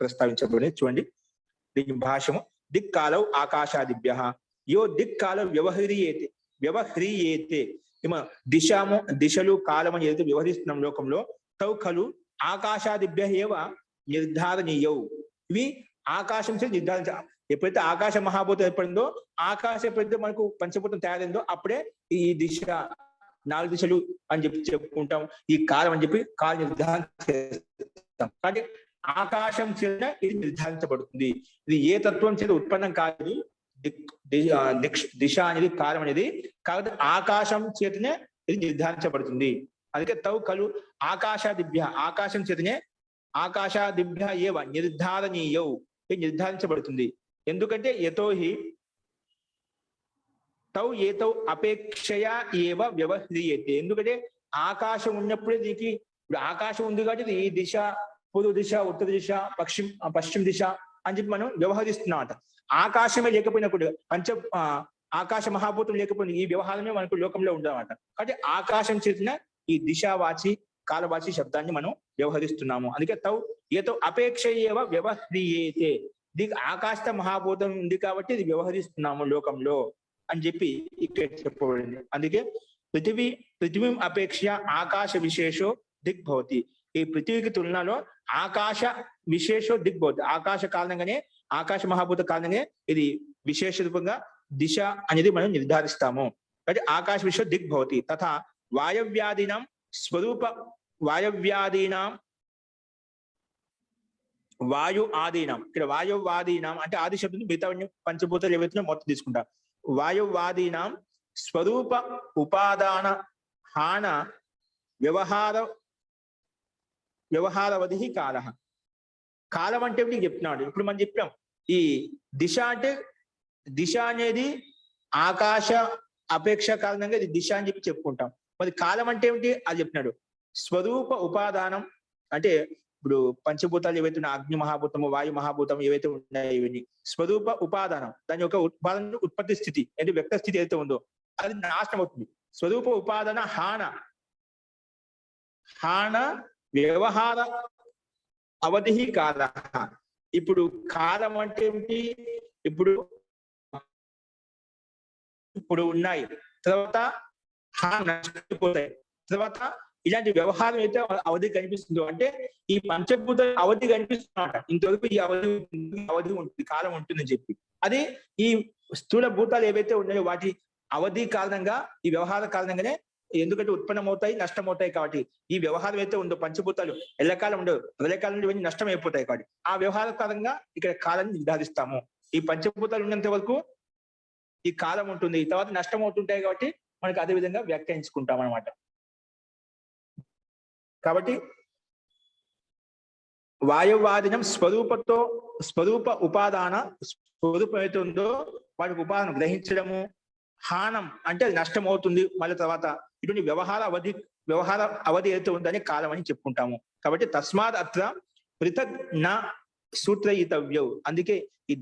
ప్రస్తావించబడింది. చూడండి దీని భాష్యము. దిక్కాలౌ ఆకాశాదిభ్య యో దిక్కాల వ్యవహ్రీయేతే దిశలు కాలం అని ఏదైతే వ్యవహరిస్తున్నాం లోకంలో, తౌ ఖలు ఆకాశాదిభ్య ఏవ నిర్ధారణీయౌ, ఇవి ఆకాశం చే నిర్ధారించ. ఎప్పుడైతే ఆకాశ మహాభూతం ఏర్పడిందో, ఆకాశం ఎప్పుడైతే మనకు పంచభూతం తయారైందో అప్పుడే ఈ దిశ 4 దిశలు అని చెప్పి చెప్పుకుంటాం, ఈ కాలం అని చెప్పి కాలం నిర్ధారణ చేస్తాం. కాబట్టి ఆకాశం చేత ఇది నిర్ధారించబడుతుంది. ఇది ఏ తత్వం చేత ఉత్పన్నం కాదు, దిశ అనేది కాలం అనేది, కాబట్టి ఆకాశం చేతనే ఇది నిర్ధారించబడుతుంది. అందుకే తౌ కలు ఆకాశాదిభ్య, ఆకాశం చేతనే ఆకాశాదిభ్య ఏవ నిర్ధారణీయౌ, ఇది నిర్ధారించబడుతుంది. ఎందుకంటే యతోహి తౌ ఏతౌ అపేక్షయా ఏవ వ్యవహ్రీయతే, ఎందుకంటే ఆకాశం ఉన్నప్పుడే దీనికి, ఇప్పుడు ఆకాశం ఉంది కాబట్టి ఈ దిశ పూర్వ దిశ, ఉత్తర దిశ, పశ్చిమ దిశ అని చెప్పి మనం వ్యవహరిస్తున్నామట. ఆకాశమే లేకపోయినప్పుడు ఆకాశ మహాభూతం లేకపోయినా ఈ వ్యవహారమే మనకు లోకంలో ఉండదన్నమాట. కాబట్టి ఆకాశం చేసిన ఈ దిశావాచి కాలవాచి శబ్దాన్ని మనం వ్యవహరిస్తున్నాము. అందుకే తౌ ఏతో అపేక్ష ఏవ వ్యవహ్రీయేతే, దీనికి ఆకాశ మహాభూతం ఉంది కాబట్టి ఇది వ్యవహరిస్తున్నాము లోకంలో అని చెప్పి ఇక్కడ చెప్పబడింది. అందుకే పృథివీ అపేక్ష ఆకాశ విశేషో దిగ్భవతి, ఈ పృథివీకి తులనలో ఆకాశ విశేషో దిగ్భవతి, ఆకాశ కారణంగానే ఆకాశ మహాభూత కారణంగానే ఇది విశేష రూపంగా దిశ అనేది మనం నిర్ధారిస్తాము. కాబట్టి ఆకాశ విశేష దిగ్భవతి. తథా వాయవ్యాదీనాం స్వరూప వాయవ్యాదీనాం వాయు ఆదీనం, ఇక్కడ వాయువాదీనాం అంటే ఆది శబ్దం మిగతా పంచభూతాలు ఏవైతే మొత్తం తీసుకుంటాం. వాయువాదీనాం స్వరూప ఉపాదాన హాన వ్యవహారవధి కాల. కాలం అంటే నీకు చెప్తున్నాడు. ఇప్పుడు మనం చెప్పాం ఈ దిశ అంటే, దిశ అనేది ఆకాశ అపేక్ష కారణంగా ఇది దిశ అని చెప్పి చెప్పుకుంటాం. మరి కాలం అంటే ఏమిటి అది చెప్పినాడు. స్వరూప ఉపాదానం అంటే ఇప్పుడు పంచభూతాలు ఏవైతే ఉన్నాయి, అగ్ని మహాభూతము, వాయు మహాభూతం ఏవైతే ఉన్నాయో ఇవన్నీ స్వరూప ఉపాదానం, దాని యొక్క ఉత్పాదన ఉత్పత్తి స్థితి అంటే వ్యక్త స్థితి ఏదైతే ఉందో అది నాశనం అవుతుంది. స్వరూప ఉపాదాన హాన వ్యవహార అవధి కాల. ఇప్పుడు కాలం అంటే ఏమిటి, ఇప్పుడు ఉన్నాయి, తర్వాత నష్టపోతాయి, తర్వాత ఇలాంటి వ్యవహారం అయితే అవధి కనిపిస్తుందో అంటే ఈ పంచభూత అవధి కనిపిస్తున్నమాట. ఇంతవరకు ఈ అవధి ఉంటుంది, కాలం ఉంటుందని చెప్పి. అది ఈ స్థూల భూతాలు ఏవైతే ఉన్నాయో వాటి అవధి కారణంగా, ఈ వ్యవహార కారణంగానే, ఎందుకంటే ఉత్పన్నమవుతాయి నష్టమవుతాయి. కాబట్టి ఈ వ్యవహారం అయితే ఉందో పంచభూతాలు ఎల్లకాలం ఉండవు, ప్రళయకాలంలో ఇవన్నీ నష్టం అయిపోతాయి. కాబట్టి ఆ వ్యవహార కారణంగా ఇక్కడ కాలాన్ని నిర్ధారిస్తాము. ఈ పంచభూతాలు ఉన్నంత వరకు ఈ కాలం ఉంటుంది, తర్వాత నష్టం అవుతుంటాయి కాబట్టి మనకి అదే విధంగా వ్యాఖ్యానించుకుంటాం అన్నమాట. కాబట్టి వాయువాదినం స్వరూప ఉపాదాన, స్వరూపం అయితే ఉందో వాటికి ఉపాదానం గ్రహించడము, హానం అంటే అది నష్టం అవుతుంది, మళ్ళీ తర్వాత ఇటువంటి వ్యవహార అవధి అయితే ఉందని కాలం అని చెప్పుకుంటాము. కాబట్టి తస్మాత్ అత్ర పృథక్ న సూత్రయితవ్యౌ, అందుకే ఈ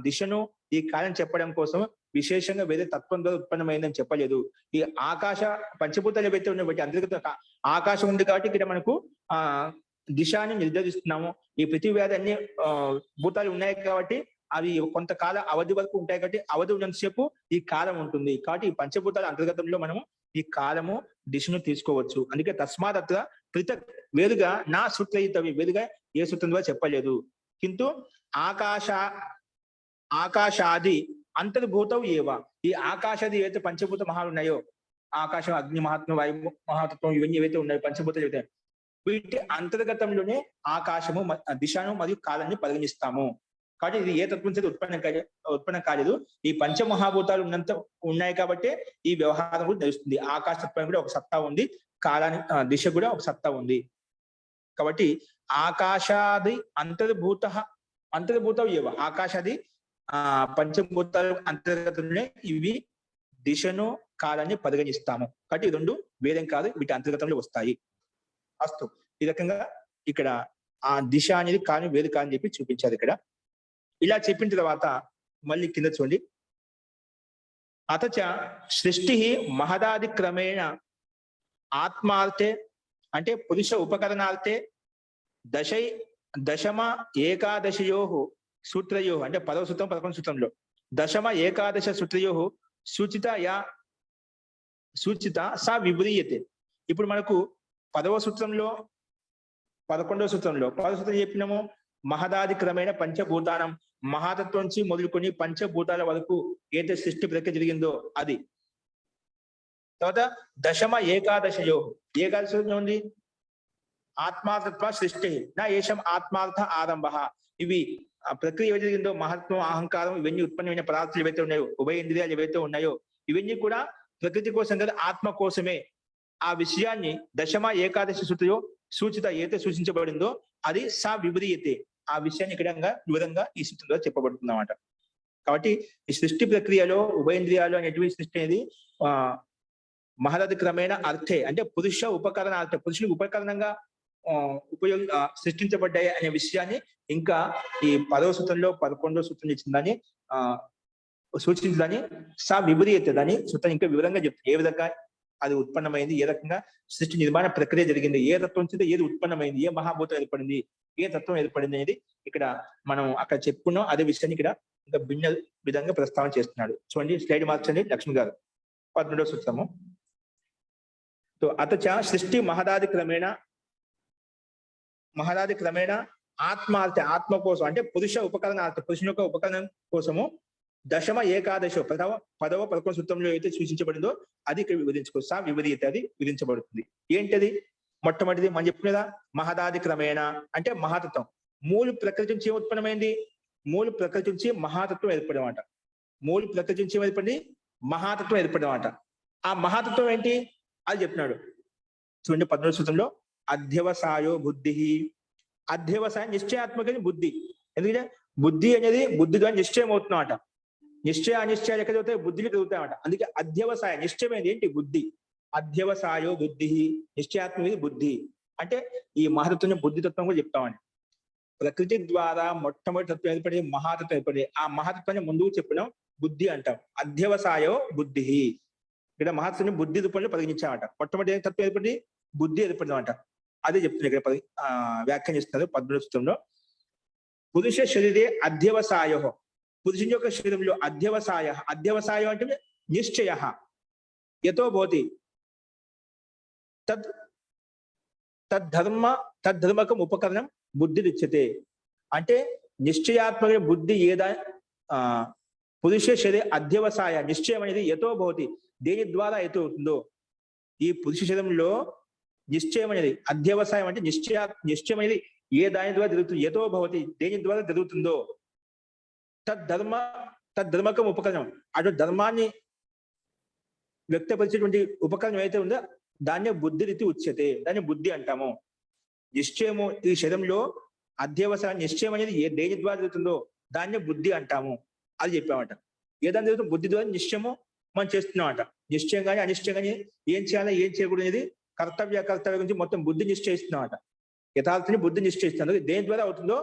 దిశను ఈ కాలం చెప్పడం కోసం విశేషంగా వేరే తత్వం ద్వారా ఉత్పన్నమైందని చెప్పలేదు. ఈ ఆకాశ పంచభూతాలు ఏవైతే ఉన్నాయి బట్టి అంతర్గత ఆకాశం ఉంది కాబట్టి ఇక్కడ మనకు దిశాన్ని నిర్ధారిస్తున్నాము. ఈ పృథివ్యాధి అన్ని భూతాలు ఉన్నాయి కాబట్టి అవి కొంతకాల అవధి వరకు ఉంటాయి కాబట్టి అవధి ఉన్నంతసేపు ఈ కాలం ఉంటుంది. కాబట్టి ఈ పంచభూతాల అంతర్గతంలో మనము ఈ కాలము దిశను తీసుకోవచ్చు. అందుకే తస్మాత్ అత్ర పృథక్, వేరుగా నా సూత్రయితవి, వేరుగా ఏ సూత్రం ద్వారా చెప్పలేదు. కింటు ఆకాశాది అంతర్భూతం ఏవ, ఈ ఆకాశాది ఏవైతే పంచభూత మహాలు ఉన్నాయో, ఆకాశం, అగ్ని మహాత్మ, వాయు మహాతత్వం ఇవన్నీ ఏవైతే ఉన్నాయో పంచభూతాలు ఏవైతే, వీటి అంతర్గతంలోనే ఆకాశము, దిశను మరియు కాలాన్ని పరిగణిస్తాము. కాబట్టి ఇది ఏ తత్వం చేత ఉత్పన్నం కాలేదు. ఈ పంచమహాభూతాలు ఉన్నాయి కాబట్టి ఈ వ్యవహారం కూడా తెలుస్తుంది. ఆకాశ తత్వానికి కూడా ఒక సత్తా ఉంది, దిశ కూడా ఒక సత్తా ఉంది. కాబట్టి ఆకాశాది అంతర్భూతం ఏవ, ఆకాశాది పంచభూతాలు అంతర్గతంలోనే ఇవి దిశను కాలాన్ని పరిగణిస్తాము. కాబట్టి ఈ రెండు వేదం కాదు, వీటి అంతర్గతంలో వస్తాయి. అస్తు ఈ రకంగా ఇక్కడ ఆ దిశ అనేది కాని వేరు కాని చెప్పి చూపించారు ఇక్కడ. ఇలా చెప్పిన తర్వాత మళ్ళీ కింద చూడండి. అతచ సృష్టి మహదాది క్రమేణ ఆత్మార్థే అంటే పురుష ఉపకరణార్థే దశమ ఏకాదశయో సూత్రయో అంటే 10వ సూత్రం 11వ సూత్రంలో దశమ ఏకాదశ సూత్రయో సూచిత సా విపరీయతే. ఇప్పుడు మనకు 10వ సూత్రంలో 11వ సూత్రంలో 10వ సూత్రం చెప్పినాము మహదాది క్రమేణ పంచభూతానం, మహాతత్వం నుంచి మొదలుకొని పంచభూతాల వరకు ఏదైతే సృష్టి ప్రక్రియ జరిగిందో అది. తర్వాత దశమ ఏకాదశయో ఏకాదశి ఉంది ఆత్మార్థత్వ సృష్టి నా ఏషం ఆత్మార్థ ఆరంభ. ఇవి ఆ ప్రక్రియ ఏవైతే జరిగిందో మహత్వం అహంకారం ఇవన్నీ ఉత్పన్నమైన పదార్థాలు ఏవైతే ఉన్నాయో ఉభయ ఇంద్రియాలు ఏవైతే ఉన్నాయో ఇవన్నీ కూడా ప్రకృతి కోసం కదా ఆత్మ కోసమే. ఆ విషయాన్ని దశమ ఏకాదశి సూత్రయో సూచిత ఏదైతే సూచించబడిందో అది సా విపరీయతే. ఆ విషయాన్ని ఇక్కడ వివరంగా ఈ సూత్రంలో చెప్పబడుతుంది అన్నమాట. కాబట్టి ఈ సృష్టి ప్రక్రియలో ఉభయేంద్రియాలు అనేటువంటి సృష్టి అనేది మహదది క్రమేణ అర్థే అంటే పురుష ఉపకరణ అర్థం పురుషుని ఉపకరణంగా సృష్టించబడ్డాయి అనే విషయాన్ని ఇంకా ఈ 10వ సూత్రంలో 11వ సూత్రం ఇచ్చిందని సూచించదని సా విపరీయత దాని సూత్రం ఇంకా వివరంగా చెప్తుంది. ఏ విధంగా అది ఉత్పన్నమైంది, ఏ రకంగా సృష్టి నిర్మాణ ప్రక్రియ జరిగింది, ఏ తత్వం నుంచి ఏది ఉత్పన్నమైంది, ఏ మహాభూతం ఏర్పడింది, ఏ తత్వం ఏర్పడింది అనేది ఇక్కడ మనం అక్కడ చెప్పుకున్నాం. అదే విషయాన్ని ఇక్కడ ఇంకా భిన్న విధంగా ప్రస్తావన చేస్తున్నాడు. చూడండి స్లైడ్ మార్చండి లక్ష్మి గారు. 12వ సూత్రము. అతచ సృష్టి మహదాది క్రమేణ ఆత్మార్థ ఆత్మ కోసం అంటే పురుష ఉపకరణార్థ పురుషుని యొక్క ఉపకరణం కోసము దశమ ఏకాదశ 10వ 11వ సూత్రంలో అయితే సూచించబడిందో అది ఇక్కడ వివరించుకోవచ్చు. వివరీత అది విధించబడుతుంది. ఏంటది? మొట్టమొదటిది మనం చెప్పుకునేదా మహదాది క్రమేణ అంటే మహాతత్వం. మూల ప్రకృతి నుంచి ఉత్పన్నమైంది, మూల ప్రకృతి నుంచి మహాతత్వం ఏర్పడమాట. మూల ప్రకృతి నుంచి ఏర్పడింది మహాతత్వం ఏర్పడమాట. ఆ మహాతత్వం ఏంటి అది చెప్తున్నాడు. చూడండి 11వ సూత్రంలో అధ్యవసాయో బుద్ధి. అధ్యవసాయం నిశ్చయాత్మక బుద్ధి. ఎందుకంటే బుద్ధి అనేది బుద్ధి ద్వారా నిశ్చయం అవుతున్నమాట. నిశ్చయ అనిశ్చయాలు ఎక్కడ చదువుతాయి బుద్ధిని చదువుతాయన్నమాట. అందుకే అధ్యవసాయ నిశ్చయమైనది ఏంటి బుద్ధి. అధ్యవసాయో బుద్ధి నిశ్చయాత్మక బుద్ధి అంటే ఈ మహాతత్వం బుద్ధితత్వం కూడా చెప్తామని. ప్రకృతి ద్వారా మొట్టమొదటి తత్వం ఏర్పడి మహాతత్వం ఏర్పడి ఆ మహాతత్వాన్ని ముందుకు చెప్పడం బుద్ధి అంటాం. అధ్యవసాయో బుద్ధి ఇక్కడ మహాతత్వాన్ని బుద్ధి రూపంలో పరిగణించామట. మొట్టమొదటి తత్వం ఏర్పడి బుద్ధి ఏర్పడిందన్నమాట. అదే చెప్తున్నారు ఇక్కడ వ్యాఖ్యానం చేస్తున్నారు 12వ సూత్రంలో. పురుష శరీరే అధ్యవసాయో పురుషుని యొక్క శరీరంలో అధ్యవసాయం అంటే నిశ్చయ యతో భవతి తద్ధర్మకం ఉపకరణం బుద్ధి రుచ్యతే. అంటే నిశ్చయాత్మక బుద్ధి ఏదా పురుష శరీర అధ్యవసాయ నిశ్చయం అనేది యతో భవతి దేని ద్వారా ఎతో అవుతుందో ఈ పురుష శరీరంలో నిశ్చయం అనేది అధ్యవసాయం అంటే నిశ్చయం అనేది ఏ దాని ద్వారా జరుగుతుంది యతో భవతి దేని ద్వారా జరుగుతుందో తద్ధర్మకం ఉపకరణం అటువంటి ధర్మాన్ని వ్యక్తపరిచేటువంటి ఉపకరణం ఏదైతే ఉందో దాన్ని బుద్ధి రీతి ఉచ్యతే. దాన్ని బుద్ధి అంటాము. నిశ్చయము ఈ శరీరంలో అధ్యవసాయం నిశ్చయం అనేది ఏ దేని ద్వారా జరుగుతుందో దాన్ని బుద్ధి అంటాము. అది చెప్పామట. ఏదాని జరుగుతుంది బుద్ధి ద్వారా నిశ్చయము మనం చేస్తున్నామట. నిశ్చయం కానీ అనిశ్చయం కానీ ఏం చేయాలో ఏం చేయకూడదు అనేది కర్తవ్య గురించి మొత్తం బుద్ధి నిశ్చయిస్తున్నామట. యథార్థని బుద్ధి నిశ్చయిస్తున్నారు. దేని ద్వారా అవుతుందో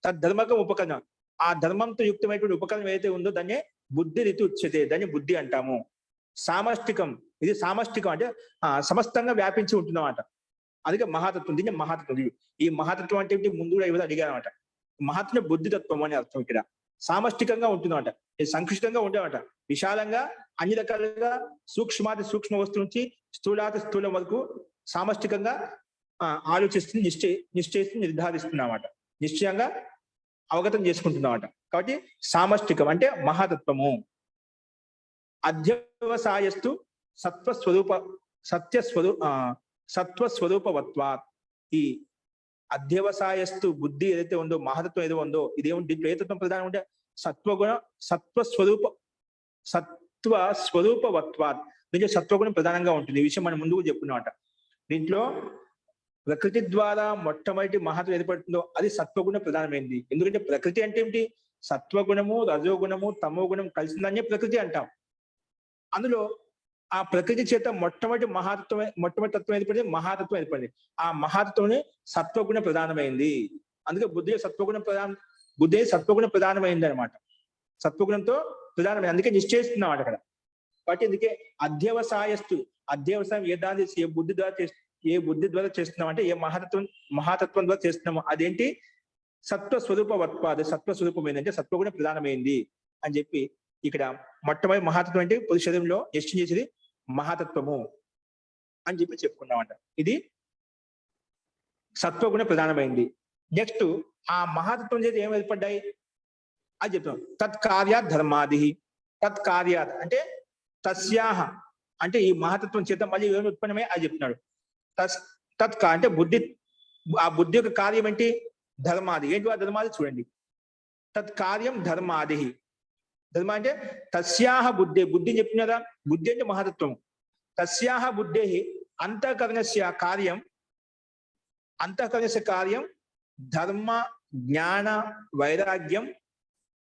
తద్ధర్మకం ఉపకరణం ఆ ధర్మంతో యుక్తమైనటువంటి ఉపకరణం ఏదైతే ఉందో దాన్ని బుద్ధి రీతి ఉచ్యతే. దాన్ని బుద్ధి అంటాము. సామష్టికం ఇది సామష్టికం అంటే సమస్తంగా వ్యాపించి ఉంటుందన్నమాట. అందుకే మహాతత్వం దీన్ని మహాతత్వం. ఈ మహాతత్వం అంటే ముందు కూడా ఏదో అడిగారు అనమాట. మహాత్మ బుద్ధితత్వం అని అర్థం. ఇక్కడ సామష్టికంగా ఉంటుందన్నమాట. ఇది సంక్షిప్తంగా ఉండేమాట. విశాలంగా అన్ని రకాలుగా సూక్ష్మాతి సూక్ష్మ వస్తువు నుంచి స్థూలాతి స్థూలం వరకు సామష్టికంగా ఆలోచిస్తుంది, నిశ్చయిస్తుంది, నిర్ధారిస్తుందన్నమాట. నిశ్చయంగా అవగతం చేసుకుంటున్నమాట. కాబట్టి సామష్టికం అంటే మహాతత్వము. అధ్యవసాయస్తు సత్వస్వరూపవత్వాత్. ఈ అధ్యవసాయస్తు బుద్ధి ఏదైతే ఉందో మహాతత్వం ఏదో ఉందో ఇదేముంది దీంట్లో ఏ తత్వం ప్రధానం ఉంటే సత్వస్వరూపవత్వాత్. దీంట్లో సత్వగుణం ప్రధానంగా ఉంటుంది. ఈ విషయం మనం ముందుకు చెప్పుకున్నమాట. దీంట్లో ప్రకృతి ద్వారా మొట్టమొదటి మహత్వం ఏర్పడుతుందో అది సత్వగుణం ప్రధానమైంది. ఎందుకంటే ప్రకృతి అంటే ఏమిటి? సత్వగుణము రజోగుణము తమో గుణం కలిసిందనే ప్రకృతి అంటాం. అందులో ఆ ప్రకృతి చేత మొట్టమొదటి తత్వం ఏర్పడింది, మహాతత్వం ఏర్పడింది. ఆ మహాతత్వం సత్వగుణ ప్రధానమైంది. అందుకే బుద్ధి సత్వగుణ ప్రధానమైంది అనమాట. సత్వగుణంతో ప్రధానమైంది, అందుకే నిశ్చయిస్తున్నాం అక్కడ. కాబట్టి అందుకే అధ్యవసాయం ఏ బుద్ధి ద్వారా చేస్తున్నాం అంటే ఏ మహాతత్వం ద్వారా చేస్తున్నాము. అదేంటి? సత్వస్వరూపం ఏంటంటే సత్వగుణ ప్రధానమైంది అని చెప్పి ఇక్కడ మొట్టమొదటి మహాతత్వం అంటే పురుష శరీరంలో నిశ్చయం చేసేది మహాతత్వము అని చెప్పి చెప్పుకున్నామంట. ఇది సత్వగుణ ప్రధానమైంది. నెక్స్ట్ ఆ మహాతత్వం చేత ఏం ఏర్పడ్డాయి అది చెప్తున్నాం. తత్కార్యాత్ ధర్మాది. తత్కార్యాత్ అంటే తస్యాహ అంటే ఈ మహాతత్వం చేత మళ్ళీ ఏమి ఉత్పన్నమే అది చెప్తున్నాడు. అంటే బుద్ధి, ఆ బుద్ధి యొక్క కార్యం ఏంటి? ధర్మాది. ఏంటి ఆ ధర్మాది చూడండి. తత్కార్యం ధర్మాది. ధర్మ అంటే తస్యాహ బుద్ధి. బుద్ధిని చెప్పినదా? బుద్ధి అంటే మహాతత్వం. తస్యాహ బుద్ధే అంతఃకరణస్య కార్యం ధర్మ జ్ఞాన వైరాగ్యం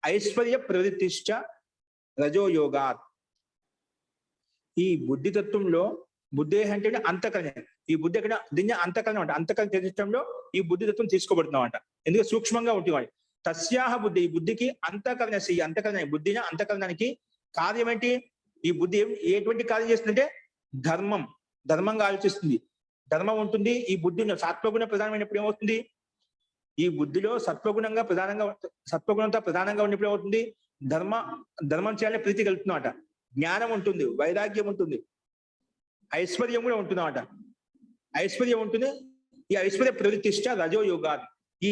ఐశ్వర్య ప్రవృత్తిశ్చ రజోయోగాత్. ఈ బుద్ధి తత్వంలో బుద్ధి అంటే అంతఃకరణ. ఈ బుద్ధి ఎక్కడ? దీన్ని అంతఃకరణ అంట. అంతఃకరణ తెలియటంలో ఈ బుద్ధి తత్వం తీసుకోబడుతున్నాం అంట. ఎందుకంటే సూక్ష్మంగా ఉంటుంది. తస్యాహ బుద్ధి, ఈ బుద్ధికి అంతఃకరణ బుద్ధిని అంతఃకరణానికి కార్యం ఏంటి? ఈ బుద్ధి ఎటువంటి కార్యం చేస్తుందంటే ధర్మంగా ఆలోచిస్తుంది. ధర్మం ఉంటుంది ఈ బుద్ధిలో. సత్వగుణ ప్రధానమైనప్పుడు ఏమవుతుంది? ఈ బుద్ధిలో సత్వగుణంతో ప్రధానంగా ఉన్నప్పుడు ఏమవుతుంది? ధర్మం చేయాలని ప్రీతి కలుగుతుందన్నమాట. జ్ఞానం ఉంటుంది, వైరాగ్యం ఉంటుంది, ఐశ్వర్యం కూడా ఉంటుందన్నమాట. ఐశ్వర్యం ఉంటుంది. ఈ ఐశ్వర్య ప్రవృత్తిష్ట రజోయోగా. ఈ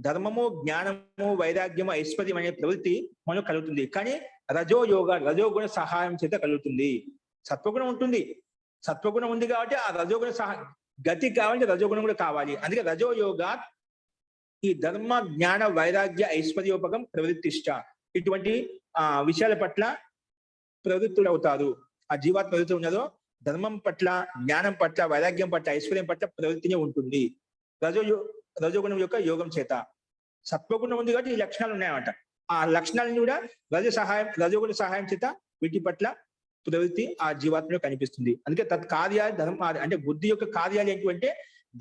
ధర్మము, జ్ఞానము, వైరాగ్యము, ఐశ్వర్యం అనే ప్రవృత్తి మనకు కలుగుతుంది. కానీ రజోగుణ సహాయం చేత కలుగుతుంది. సత్వగుణం ఉంటుంది, సత్వగుణం ఉంది కాబట్టి ఆ రజోగుణ గతి కావాలంటే రజోగుణం కూడా కావాలి. అందుకే రజోయోగా ఈ ధర్మ జ్ఞాన వైరాగ్య ఐశ్వర్యోపగం ప్రవృత్తిష్ట. ఇటువంటి విషయాల పట్ల ప్రవృత్తులు అవుతారు. ఆ జీవాత్మ ప్రవృత్తి ఉన్నదో ధర్మం పట్ల, జ్ఞానం పట్ల, వైరాగ్యం పట్ల, ఐశ్వర్యం పట్ల ప్రవృత్తినే ఉంటుంది రజోగుణం యొక్క యోగం చేత. సత్వగుణం ఉంది కాబట్టి ఈ లక్షణాలు ఉన్నాయన్నమాట. ఆ లక్షణాలను కూడా రజోగుణ సహాయం చేత వీటి పట్ల ప్రవృత్తి ఆ జీవాత్మలో కనిపిస్తుంది. అందుకే తత్కార్యాలు ధర్మ అంటే బుద్ధి యొక్క కార్యాలు ఏంటి అంటే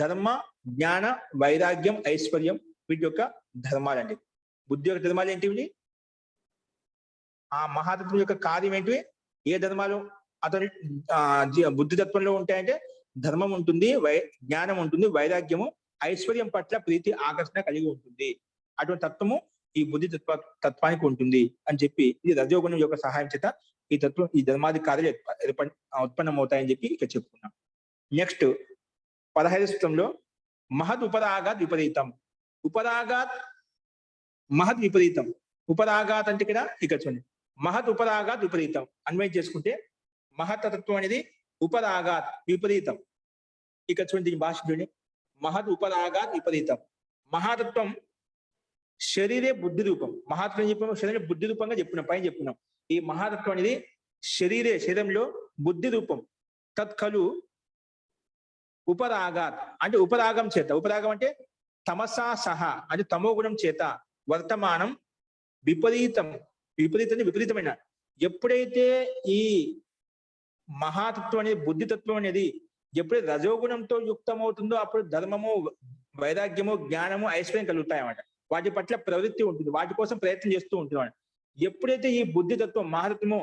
ధర్మ, జ్ఞాన, వైరాగ్యం, ఐశ్వర్యం వీటి యొక్క ధర్మాలండి. బుద్ధి యొక్క ధర్మాలు ఏంటివి? ఆ మహాతత్వం యొక్క కార్యం ఏంటివి? ఏ ధర్మాలు అతని బుద్ధి తత్వంలో ఉంటాయంటే ధర్మం ఉంటుంది, జ్ఞానం ఉంటుంది, వైరాగ్యము, ఐశ్వర్యం పట్ల ప్రీతి, ఆకర్షణ కలిగి ఉంటుంది. అటువంటి తత్వము ఈ బుద్ధి తత్వానికి ఉంటుంది అని చెప్పి ఇది రజోగుణం యొక్క సహాయం చేత ఈ ధర్మాది కార్యాలు ఉత్పన్నమవుతాయని చెప్పి ఇక్కడ చెప్పుకున్నాం. నెక్స్ట్ 15వ సూత్రంలో మహద్ ఉపరాగాత్ విపరీతం. మహద్ విపరీతం. ఉపరాగాత్ అంటే ఇక్కడ చూడండి, మహత్ ఉపరాగాత్ విపరీతం అన్వయం చేసుకుంటే మహత్తత్వం అనేది ఉపరాగాత్ విపరీతం. ఇక్కడ చూడండి భాష చూడండి, మహద్ ఉపరాగాత్ విపరీతం. మహాతత్వం శరీరే బుద్ధి రూపం. మహాతత్వం చెప్పాము, శరీరం బుద్ధి రూపంగా పైన చెప్పుకున్నాం. ఈ మహాతత్వం అనేది శరీరంలో బుద్ధి రూపం. తత్కలు ఉపరాగాత్ అంటే ఉపరాగం చేత. ఉపరాగం అంటే తమసా సహా అంటే తమో గుణం చేత వర్తమానం విపరీతమైన. ఎప్పుడైతే ఈ మహాతత్వం అనేది బుద్ధితత్వం అనేది ఎప్పుడైతే రజోగుణంతో యుక్తమవుతుందో అప్పుడు ధర్మము, వైరాగ్యము, జ్ఞానము, ఐశ్వర్యం కలుగుతాయి అన్నమాట. వాటి పట్ల ప్రవృత్తి ఉంటుంది, వాటి కోసం ప్రయత్నం చేస్తూ ఉంటుంది. ఎప్పుడైతే ఈ బుద్ధితత్వం మహాతత్వము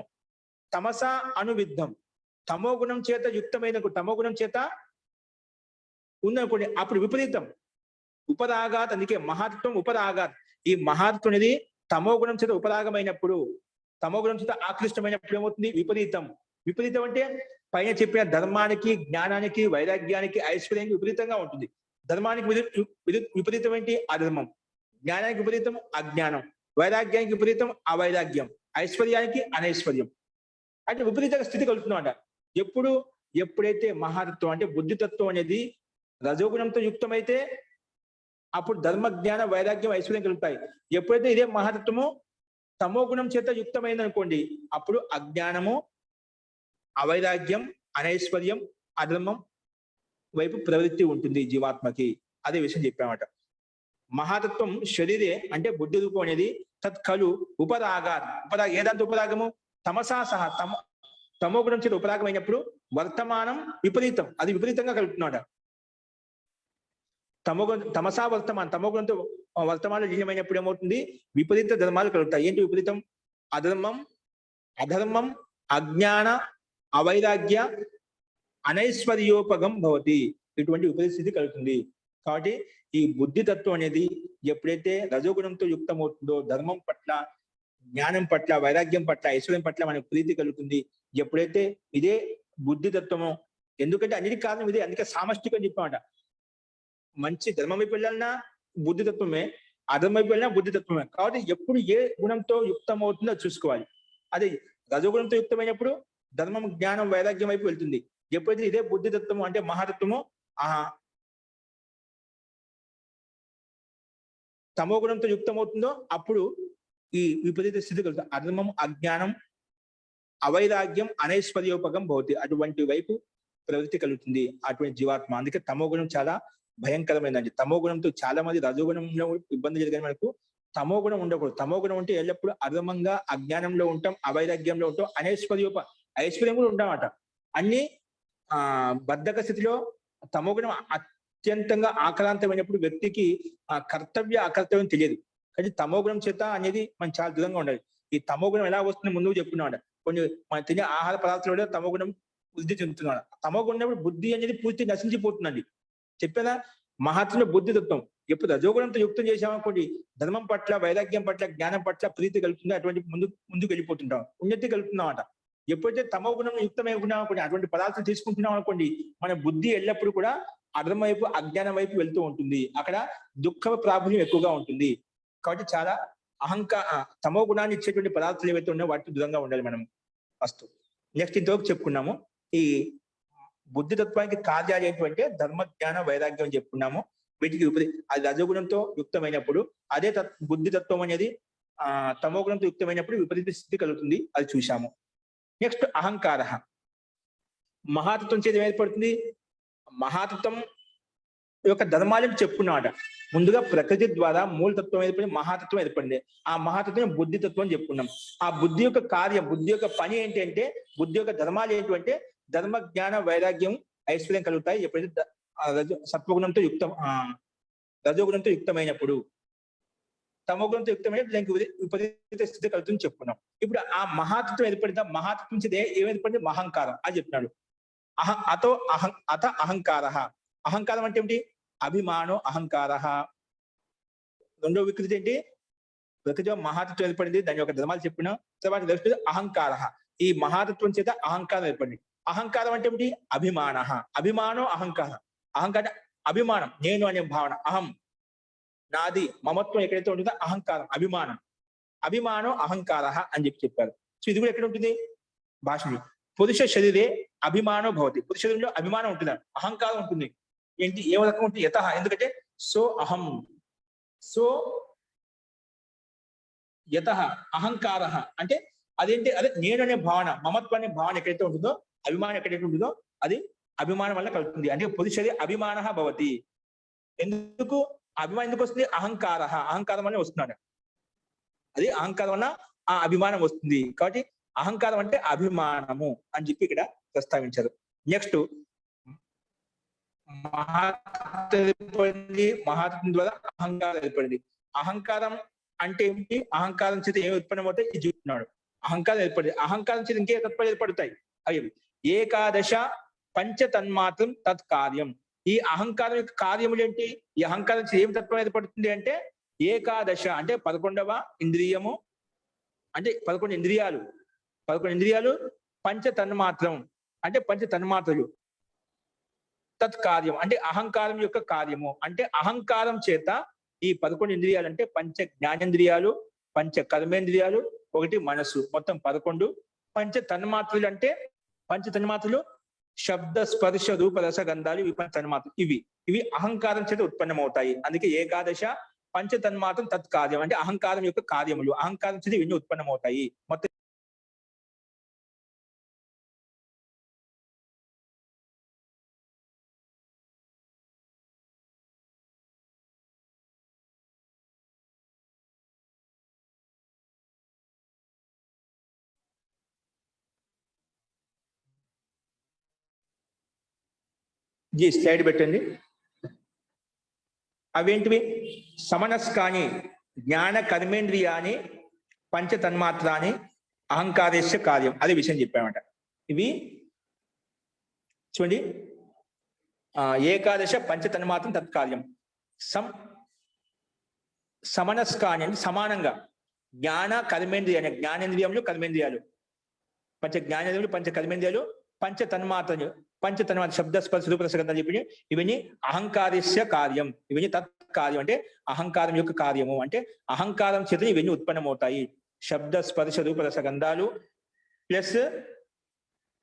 తమసా అనువిద్ధం, తమో గుణం చేత యుక్తమైన, తమో గుణం చేత ఉందనుకోండి అప్పుడు విపరీతం. ఉపరాగాత్. అందుకే మహాతత్వం ఉపరాగాత్. ఈ మహాతత్వం అనేది తమో గుణం చేత ఉపరాగమైనప్పుడు, తమో గుణం చేత ఆకృష్టమైనప్పుడు ఏమవుతుంది? విపరీతం. విపరీతం అంటే పైన చెప్పిన ధర్మానికి, జ్ఞానానికి, వైరాగ్యానికి, ఐశ్వర్యానికి విపరీతంగా ఉంటుంది. ధర్మానికి విపరీతం ఏంటి? అధర్మం. జ్ఞానానికి విపరీతం అజ్ఞానం. వైరాగ్యానికి విపరీతం అవైరాగ్యం. ఐశ్వర్యానికి అనైశ్వర్యం. అంటే విపరీతంగా స్థితి కలుగుతుందంట. ఎప్పుడైతే మహాతత్వం అంటే బుద్ధితత్వం అనేది రజోగుణంతో యుక్తమైతే అప్పుడు ధర్మ, జ్ఞాన, వైరాగ్యం, ఐశ్వర్యం కలుగుతాయి. ఎప్పుడైతే ఇదే మహాతత్వము తమో గుణం చేత యుక్తమైంది అనుకోండి అప్పుడు అజ్ఞానము, అవైరాగ్యం, అనైశ్వర్యం, అధర్మం వైపు ప్రవృత్తి ఉంటుంది జీవాత్మకి. అదే విషయం చెప్పామట. మహాతత్వం శరీరే అంటే బుద్ధి రూపం అనేది తత్కలు ఉపరాగాత్. ఏదంత ఉపరాగము? తమసా సహా తమో గుణం చేత ఉపరాగమైనప్పుడు వర్తమానం విపరీతం, అది విపరీతంగా కలుగుతున్నాడు. తమసా వర్తమానం, తమో గుణంతో వర్తమానం లీనమైనప్పుడు ఏమవుతుంది? విపరీత ధర్మాలు కలుగుతాయి. ఏంటి విపరీతం? అధర్మం, అధర్మం, అజ్ఞాన, అవైరాగ్య, అనైశ్వర్యోపగం భవతి. ఇటువంటి విపరీత స్థితి కలుగుతుంది. కాబట్టి ఈ బుద్ధి తత్వం అనేది ఎప్పుడైతే రజోగుణంతో యుక్తమవుతుందో, ధర్మం పట్ల, జ్ఞానం పట్ల, వైరాగ్యం పట్ల, ఐశ్వర్యం పట్ల మనకు ప్రీతి కలుగుతుంది. ఎప్పుడైతే ఇదే బుద్ధి తత్వము, ఎందుకంటే అన్నిటి కారణం ఇదే, అందుకే సామష్టికం చెప్పామట. మంచి ధర్మం వైపు వెళ్ళాలన్నా బుద్ధి తత్వమే, అధర్మం వైపు వెళ్ళినా బుద్ధి తత్వమే. కాబట్టి ఎప్పుడు ఏ గుణంతో యుక్తం అవుతుందో చూసుకోవాలి. అది రజోగుణంతో యుక్తమైనప్పుడు ధర్మం, జ్ఞానం, వైరాగ్యం వైపు వెళ్తుంది. ఎప్పుడైతే ఇదే బుద్ధి తత్వము అంటే మహాతత్వము తమో గుణంతో యుక్తమవుతుందో అప్పుడు ఈ విపరీత స్థితి కలుగుతుంది. అధర్మం, అజ్ఞానం, అవైరాగ్యం, అనైశ్వర్యోపగం భవతి. అటువంటి వైపు ప్రవృత్తి కలుగుతుంది అటువంటి జీవాత్మ. అందుకే తమో గుణం చాలా భయంకరమైనది. తమో గుణంతో చాలా మంది రజోగుణంలో ఇబ్బంది జరిగిన మనకు తమో గుణం ఉండకూడదు. తమో గుణం ఉంటే ఎల్లప్పుడూ అధర్మంగా, అజ్ఞానంలో ఉంటాం, అవైరాగ్యంలో ఉంటాం, ఐశ్వర్యం కూడా ఉంటామట. అన్ని బద్ధక స్థితిలో తమో గుణం అత్యంతంగా ఆక్రాంతమైనప్పుడు వ్యక్తికి కర్తవ్య అకర్తవ్యం తెలియదు. కానీ తమో గుణం చేత అనేది మనం చాలా దూరంగా ఉండాలి. ఈ తమో గుణం ఎలా వస్తుంది ముందుకు చెప్పుకున్నాడు. కొన్ని మనం తినే ఆహార పదార్థాలు తమో గుణం వృద్ధి చెందుతున్నాడు. తమో గుణం బుద్ధి అనేది పూర్తి నశించిపోతుందండి. చెప్పేదా మహాత్ముల బుద్ధి తత్వం. ఎప్పుడు రజోగుణంతో యుక్తం చేసామనుకోండి, ధర్మం పట్ల, వైరాగ్యం పట్ల, జ్ఞానం పట్ల ప్రీతి కలుగుతుంది. అటువంటి ముందుకు వెళ్ళిపోతుంటాం, ఉన్నతి కలుగుతున్నాం అట. ఎప్పుడైతే తమో గుణం యుక్తమై ఉన్నాం అనుకోండి, అటువంటి పదార్థం తీసుకుంటున్నాం అనుకోండి, మన బుద్ధి ఎల్లప్పుడూ కూడా అధర్మ వైపు, అజ్ఞానం వైపు వెళ్తూ ఉంటుంది. అక్కడ దుఃఖ ప్రాబల్యం ఎక్కువగా ఉంటుంది. కాబట్టి చాలా తమో గుణాన్ని ఇచ్చేటువంటి పదార్థాలు ఏవైతే ఉన్నాయో వాటికి దూరంగా ఉండాలి మనం. ఫస్ట్ నెక్స్ట్ ఇంతవరకు చెప్పుకున్నాము. ఈ బుద్ధి తత్వానికి కార్యాలు ఏంటంటే ధర్మ, జ్ఞాన, వైరాగ్యం అని చెప్పుకున్నాము. వీటికి అది రజోగుణంతో యుక్తమైనప్పుడు, అదే బుద్ధి తత్వం అనేది తమో గుణంతో యుక్తమైనప్పుడు విపరీత స్థితి కలుగుతుంది. అది చూశాము. నెక్స్ట్ అహంకార. మహాతత్వం చేత ఏర్పడుతుంది. మహాతత్వం యొక్క ధర్మాలను చెప్పుకున్నాడు. ముందుగా ప్రకృతి ద్వారా మూలతత్వం ఏర్పడి మహాతత్వం ఏర్పడింది. ఆ మహాతత్వం బుద్ధి తత్వం అని చెప్పుకున్నాం. ఆ బుద్ధి యొక్క కార్యం, బుద్ధి యొక్క పని ఏంటి అంటే, బుద్ధి యొక్క ధర్మాలు ఏంటంటే ధర్మ, జ్ఞాన, వైరాగ్యం, ఐశ్వర్యం కలుగుతాయి ఎప్పుడైతే సత్వగుణంతో రజోగుణంతో యుక్తమైనప్పుడు. తమోగుణంతో యుక్తమైన దానికి విపరీత స్థితి కలుగుతుంది చెప్పుకున్నాం. ఇప్పుడు ఆ మహాతత్వం ఏర్పడిందా, మహాతత్వం నుంచి ఏమేర్పడింది? మహంకారం అని చెప్తున్నాడు. అహంకార. అహంకారం అంటే ఏమిటి? అభిమానో అహంకార. రెండో వికృతి ఏంటి? ప్రకృతి మహాతత్వం ఏర్పడింది, దాని యొక్క ధర్మాలు చెప్పిన తర్వాత అహంకార. ఈ మహాతత్వం చేత అహంకారం ఏర్పడింది. అహంకారం అంటే ఏమిటి? అభిమాన. అభిమానో అహంకార. అహంకారం అభిమానం, నేను అనే భావన, అహం, నాది, మమత్వం ఎక్కడైతే ఉంటుందో అహంకారం, అభిమానం. అభిమానో అహంకార అని చెప్పారు. సో ఇది కూడా ఎక్కడ ఉంటుంది? భాషలో. పురుష శరీరే అభిమానో భవతి. పురుష శరీరంలో అభిమానం ఉంటుంది, అహంకారం ఉంటుంది. ఏంటి? ఏ రకం ఉంటుంది? యత. ఎందుకంటే సో అహం, సో యత అహంకార అంటే అదేంటి? అదే నేను అనే భావన, మమత్వం అనే భావన ఎక్కడైతే ఉంటుందో, అభిమానం ఎక్కడైతే ఉంటుందో అది అభిమానం వల్ల కలుగుతుంది. అంటే పురుషది అభిమాన భవతి. ఎందుకు అభిమానం ఎందుకు వస్తుంది? అహంకార. అహంకారం వల్ల వస్తున్నాడు. అది అహంకారం వల్ల ఆ అభిమానం వస్తుంది. కాబట్టి అహంకారం అంటే అభిమానము అని చెప్పి ఇక్కడ ప్రస్తావించారు. నెక్స్ట్ మహాతత్వం ద్వారా అహంకారం ఏర్పడింది. అహంకారం అంటే ఏమిటి? అహంకారం చేత ఏమి ఉత్పన్నమవుతాయి ఇది చూస్తున్నాడు. అహంకారం ఏర్పడింది. అహంకారం చేత ఇంకే తత్వాలు ఏర్పడతాయి. అవి ఏకాదశ పంచ తన్మాత్రం తత్కార్యం. ఈ అహంకారం యొక్క కార్యములు ఏంటి? ఈ అహంకారం చేత ఏమి తత్వం ఏర్పడుతుంది అంటే ఏకాదశ అంటే 11వ ఇంద్రియము, అంటే 11 ఇంద్రియాలు, పంచ తన్మాత్రం అంటే పంచ తన్మాత్రలు, తత్కార్యం అంటే అహంకారం యొక్క కార్యము. అంటే అహంకారం చేత ఈ 11 ఇంద్రియాలు అంటే పంచ జ్ఞానేంద్రియాలు, పంచ కర్మేంద్రియాలు, 1 మనసు, మొత్తం 11. పంచ తన్మాత్రలు అంటే పంచ తన్మాత్రలు శబ్ద, స్పర్శ, రూప, రస, గంధాలు, ఇవి పంచ తన్మాత్రలు. ఇవి అహంకారం చేత ఉత్పన్నమవుతాయి. అందుకే ఏకాదశ పంచ తన్మాత్రం తత్కార్యం అంటే అహంకారం యొక్క కార్యములు. అహంకారం చేత ఇవన్నీ ఉత్పన్నమవుతాయి. మొత్తం స్లైడ్ పెట్టండి. అవేంటివి? సమనస్కాని జ్ఞాన కర్మేంద్రియాని పంచ తన్మాత్రాని అహంకారేశ్య కార్యం, అదే విషయం చెప్పామట. ఇవి చూడండి, ఏకాదశ పంచ తన్మాత్రం తత్కార్యం. సమనస్కాని అంటే సమానంగా జ్ఞాన కర్మేంద్రియాన్ని, జ్ఞానేంద్రియంలో కర్మేంద్రియాలు, పంచ జ్ఞానేంద్రియాలు పంచ కర్మేంద్రియాలు పంచ తన్మాత్రలు, పంచ తన్మాత్ర శబ్ద స్పర్శ రూప రసగంధాలు చెప్పి ఇవన్నీ అహంకారస్య కార్యం, ఇవన్నీ తత్కార్యం అంటే అహంకారం యొక్క కార్యము. అంటే అహంకారం చేత ఇవన్నీ ఉత్పన్నమవుతాయి. శబ్ద స్పర్శ రూప రసగంధాలు ప్లస్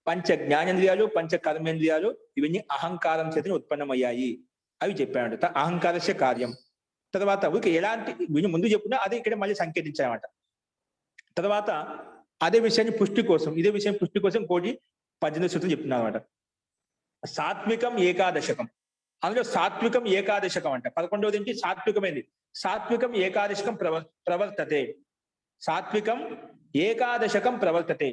పంచ జ్ఞానేంద్రియాలు పంచ కర్మేంద్రియాలు ఇవన్నీ అహంకారం చేత ఉత్పన్నమయ్యాయి, అవి చెప్పాడు. అహంకారస్య కార్యం. తర్వాత ఎలాంటి ముందు చెప్పున్నా అదే ఇక్కడ మళ్ళీ సంకేతించామట. తర్వాత అదే విషయాన్ని పుష్టి కోసం, ఇదే విషయం పుష్టి కోసం కోటి 18 సూత్రం చెప్తున్నారు అనమాట. సాత్వికం ఏకాదశకం, అందులో సాత్వికం ఏకాదశకం అంట. 11వది ఏంటి? సాత్వికమైంది. సాత్వికం ఏకాదశకం ప్రవర్తతే, సాత్వికం ఏకాదశకం ప్రవర్తతే.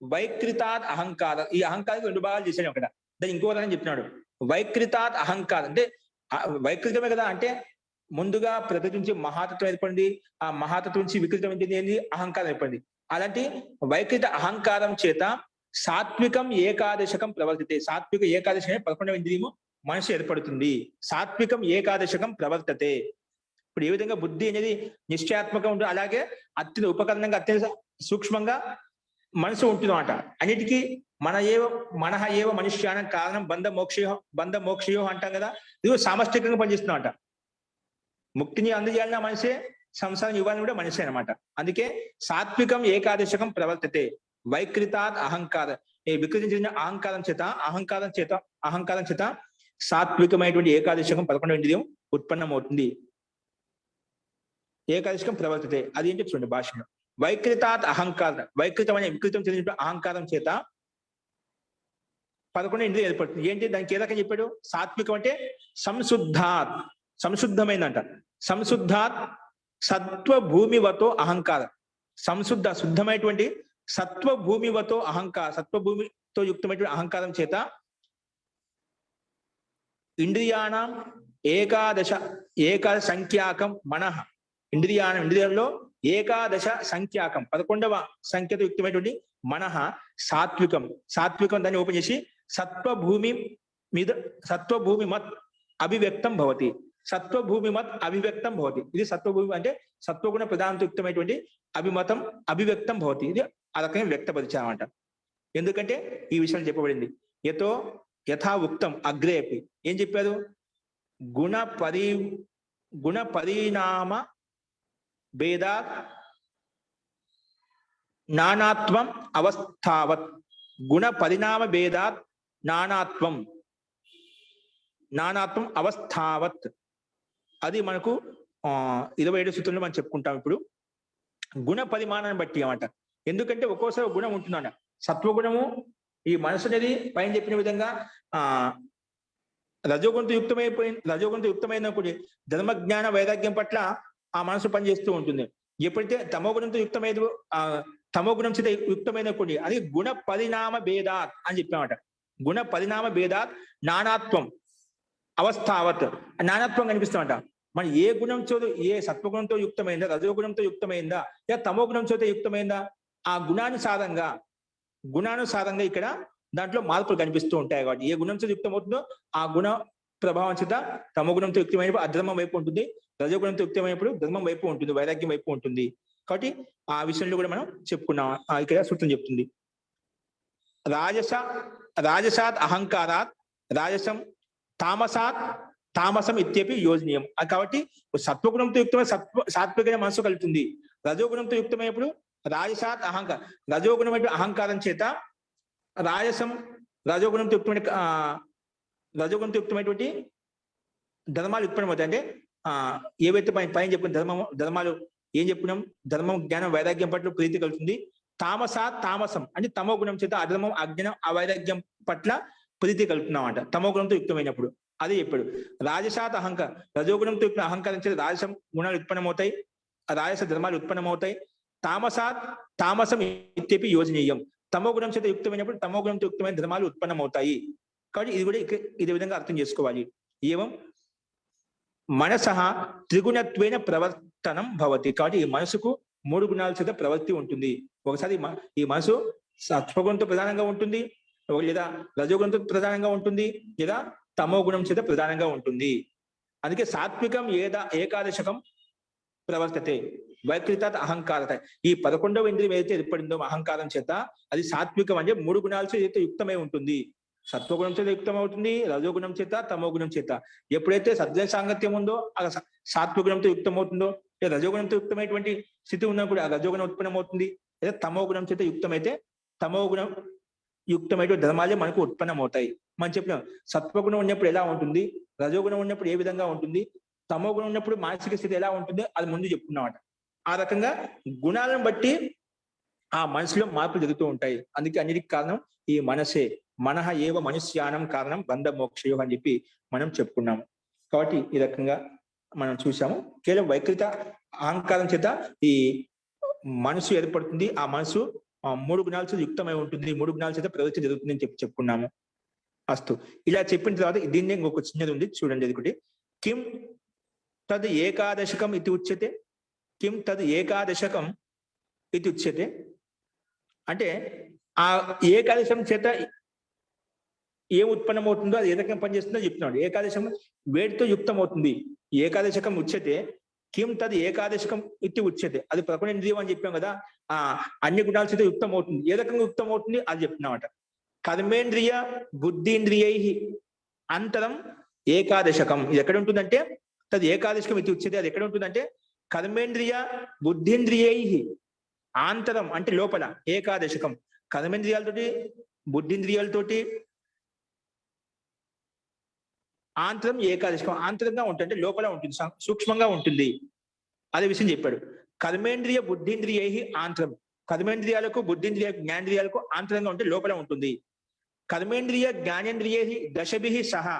వైకృతాత్ అహంకారం, ఈ అహంకారం 2 భాగాలు చేశాడు అక్కడ. దాన్ని ఇంకో రకంగా చెప్తున్నాడు. వైకృతాత్ అహంకారం అంటే వైకృతమే కదా, అంటే ముందుగా ప్రకృతి నుంచి మహాతత్వం ఏర్పడింది, ఆ మహాతత్వం నుంచి వికృతం ఏంటి? అహంకారం ఏర్పడింది. అలాంటి వైకృత అహంకారం చేత సాత్వికం ఏకాదశకం ప్రవర్తితే. సాత్విక ఏకాదశకం 11వ ఇంద్రియము మనసు ఏర్పడుతుంది. సాత్వికం ఏకాదశకం ప్రవర్తతే. ఇప్పుడు ఏ విధంగా బుద్ధి అనేది నిశ్చయాత్మకంగా ఉంటుంది, అలాగే అత్యంత ఉపకరణంగా అత్యంత సూక్ష్మంగా మనసు ఉంటుందన్నమాట. అన్నిటికీ మనహ ఏవ మనుష్యానం కారణం బంధ మోక్షయో అంటాం కదా, ఇది సామష్టికంగా పనిచేస్తుందంట. ముక్తిని అందజేయాలన్న మనిషే, సంసారం ఇవ్వాలని కూడా మనిషే అనమాట. అందుకే సాత్వికం ఏకాదశకం ప్రవర్తతే. వైకృతాత్ అహంకార, వికృతి చెందిన అహంకారం చేత సాత్వికమైనటువంటి ఏకాదశకం 11వ ఇంద్రియం ఉత్పన్నమవుతుంది. ఏకాదశకం ప్రవర్తతే, అది ఏంటి చూడండి భాషలో. వైకృతాత్ అహంకార, వికృతం చెందిన అహంకారం చేత 11వ ఇంద్రియం ఏర్పడుతుంది. ఏంటి దానికి ఏ రకంగా చెప్పాడు? సాత్వికం అంటే సంశుద్ధమైందంట. సంశుద్ధాత్ సత్వభూమివతో అహంకారం, శుద్ధమైనటువంటి సత్వభూమివతో అహంకారం, సత్వభూమితో యుక్తమైనటువంటి అహంకారం చేత ఇంద్రియాణం ఏకాదశ సంఖ్యాకం మనః, ఇంద్రియాల్లో ఏకాదశ సంఖ్యాకం 11వ సంఖ్యతో యుక్తమైనటువంటి మనః సాత్వికం దాన్ని ఓపెన్ చేసి సత్వభూమి మత్ అభివ్యక్తం భవతి. సత్వభూమి మత్ అభివ్యక్తం భవతి. ఇది సత్వభూమి అంటే సత్వగుణ ప్రధానయుక్తమైనటువంటి అభివ్యక్తం భవతి. ఇది ఆ రకంగా వ్యక్తపరిచామంట. ఎందుకంటే ఈ విషయం చెప్పబడింది. యథా ఉక్తం అగ్రే అపి, ఏం చెప్పారు? గుణ పరిణామ భేదాత్ నానాత్వం అవస్థావత్. గుణ పరిణామ భేదాత్ నానాత్వం అవస్థావత్. అది మనకు 27 సూత్రంలో మనం చెప్పుకుంటాం. ఇప్పుడు గుణ పరిమాణాన్ని బట్టి అన్నమాట. ఎందుకంటే ఒక్కోసారి గుణం ఉంటుందన్న. సత్వగుణము ఈ మనసు అనేది పైన చెప్పిన విధంగా రజోగుణంతో యుక్తమైనప్పుడు ధర్మజ్ఞాన వైరాగ్యం పట్ల ఆ మనసు పనిచేస్తూ ఉంటుంది. ఎప్పుడైతే తమోగుణంతో తమోగుణం చేత యుక్తమైనప్పుడు అది గుణ పరిణామ భేదాత్ అని చెప్పామట. గుణ పరిణామ భేదాత్ నానాత్వం అవస్థావత్, నానాత్వం కనిపిస్తామంట. మన ఏ గుణంతో, ఏ సత్వగుణంతో యుక్తమైందా, రజోగుణంతో యుక్తమైందా, లేదా తమోగుణంతో యుక్తమైందా, ఆ గుణానుసారంగా ఇక్కడ దాంట్లో మార్పులు కనిపిస్తూ ఉంటాయి. కాబట్టి ఏ గుణంతో యుక్తమవుతుందో ఆ గుణ ప్రభావం చేత తమోగుణంతో యుక్తమైనప్పుడు అధర్మం వైపు ఉంటుంది, రజోగుణంతో యుక్తమైనప్పుడు ధర్మం వైపు ఉంటుంది, వైరాగ్యం వైపు ఉంటుంది. కాబట్టి ఆ విషయంలో కూడా మనం చెప్పుకున్నాం. ఇక్కడ సూత్రం చెప్తుంది. రాజసాత్ అహంకారాత్ రాజసం, తామసం ఇత్యపి యోజనీయం. కాబట్టి సత్వగుణంతో యుక్తమైన సాత్వికమైన మనసు కలుగుతుంది. రజోగుణంతో యుక్తమైనప్పుడు రాజసాత్ అహంకారం, రజోగుణమైన అహంకారం చేత రజోగుణంతో యుక్తమైనటువంటి ధర్మాలు ఉత్పన్నమవుతాయి. అంటే ఏవైతే పైన చెప్పుకున్న ధర్మాలు ఏం చెప్పుకున్నాం? ధర్మం, జ్ఞానం, వైరాగ్యం పట్ల ప్రీతి కలుగుతుంది. తామసం అంటే తమో గుణం చేత అధర్మం, అజ్ఞానం, అవైరాగ్యం పట్ల ప్రీతి కలుగుతున్నాం అంట తమోగుణంతో యుక్తమైనప్పుడు. అదే చెప్పాడు. రాజసాత్ అహంకారం, రజోగుణంతో యుక్త అహంకారం చేత రాజసం గుణాలు ఉత్పన్నమవుతాయి, రాజస ధర్మాలు ఉత్పన్నమవుతాయి. తామసం ఇత్యపి యోజనీయం, తమోగుణం చేత యుక్తమైనప్పుడు తమోగుణంతో యుక్తమైన ధర్మాలు ఉత్పన్నమవుతాయి కాబట్టి ఇది కూడా ఇదే విధంగా అర్థం చేసుకోవాలి. ఏవం మనసః త్రిగుణత్వేన ప్రవర్తనం భవతి. కాబట్టి ఈ మనసుకు 3 గుణాల చేత ప్రవృత్తి ఉంటుంది. ఒకసారి ఈ మనసు సత్వగుణంతో ప్రధానంగా ఉంటుంది, లేదా రజోగుణంతో ప్రధానంగా ఉంటుంది, లేదా తమో గుణం చేత ప్రధానంగా ఉంటుంది. అందుకే సాత్వికం ఏకాదశకం ప్రవర్తతే వైకృతాత్ అహంకారత. ఈ 11వ ఇంద్రియం ఏదైతే ఏర్పడిందో అహంకారం చేత, అది సాత్వికం అంటే 3 గుణాల చేత యుక్తమై ఉంటుంది. సత్వగుణం చేత యుక్తం అవుతుంది, రజోగుణం చేత, తమో గుణం చేత. ఎప్పుడైతే సజ్జన సాంగత్యం ఉందో ఆ సాత్వగుణంతో యుక్తం అవుతుందో, లేదా రజోగుణంతో యుక్తమైనటువంటి స్థితి ఉన్నప్పుడు ఆ రజోగుణం ఉత్పన్నం అవుతుంది, లేదా తమో గుణం చేత యుక్తమైతే తమో గుణం యుక్తమైనటువంటి ధర్మాలే మనకు ఉత్పన్నం అవుతాయి. మనం చెప్పినాం సత్వగుణం ఉన్నప్పుడు ఎలా ఉంటుంది, రజోగుణం ఉన్నప్పుడు ఏ విధంగా ఉంటుంది, తమో గుణం ఉన్నప్పుడు మానసిక స్థితి ఎలా ఉంటుందో అది ముందు చెప్పుకున్నామట. ఆ రకంగా గుణాలను బట్టి ఆ మనసులో మార్పులు జరుగుతూ ఉంటాయి. అందుకే అన్నిటికి కారణం ఈ మనసే. మనః ఏవ మనుష్యానం కారణం బంధ మోక్షయో అని చెప్పి మనం చెప్పుకున్నాము. కాబట్టి ఈ రకంగా మనం చూసాము. కేవలం వైకృత అహంకారం చేత ఈ మనసు ఏర్పడుతుంది. ఆ మనసు 3 గుణాల చేత యుక్తమై ఉంటుంది, 3 గుణాల చేత ప్రవృత్తి జరుగుతుంది అని చెప్పుకున్నాము. అస్తు. ఇలా చెప్పిన తర్వాత దీన్ని ఇంకొక చిన్నది ఉంది చూడండి. అది ఒకటి కిం తద్ ఏకాదశకం ఇది ఉచ్యతే. కిం తద్ ఏకాదశకం ఇది ఉచ్యతే అంటే ఆ ఏకాదశం చేత ఏం ఉత్పన్నం అవుతుందో అది ఏ రకంగా పనిచేస్తుందో చెప్తున్నాడు. ఏకాదశం వేడితో యుక్తం అవుతుంది. ఏకాదశకం ఉచ్యతే కిం తద్ ఏకాదశకం ఇది ఉచ్యతే. అది 11 ఇంద్రియం అని చెప్పాం కదా, ఆ అన్ని గుణాల చేత యుక్తం అవుతుంది. ఏ రకంగా యుక్తం అవుతుంది అది చెప్తున్నామట. కర్మేంద్రియ బుద్ధింద్రియై అంతరం ఏకాదశకం. ఇది ఎక్కడ ఉంటుందంటే తది ఏకాదశకం ఇది ఉచ్యతే. అది ఎక్కడ ఉంటుందంటే కర్మేంద్రియ బుద్ధింద్రియై ఆంతరం అంటే లోపల ఏకాదశకం. కర్మేంద్రియాలతోటి బుద్ధింద్రియాలతోటి ఆంతరం ఏకాదశకం. ఆంతరంగా ఉంటుంది, లోపల ఉంటుంది, సూక్ష్మంగా ఉంటుంది. అదే విషయం చెప్పాడు. కర్మేంద్రియ బుద్ధింద్రియై ఆంతరం. కర్మేంద్రియాలకు బుద్ధింద్రియ జ్ఞానేంద్రియాలకు ఆంతరంగా ఉంటే లోపల ఉంటుంది. కర్మేంద్రియ జ్ఞానేంద్రియై దశభిః సహా.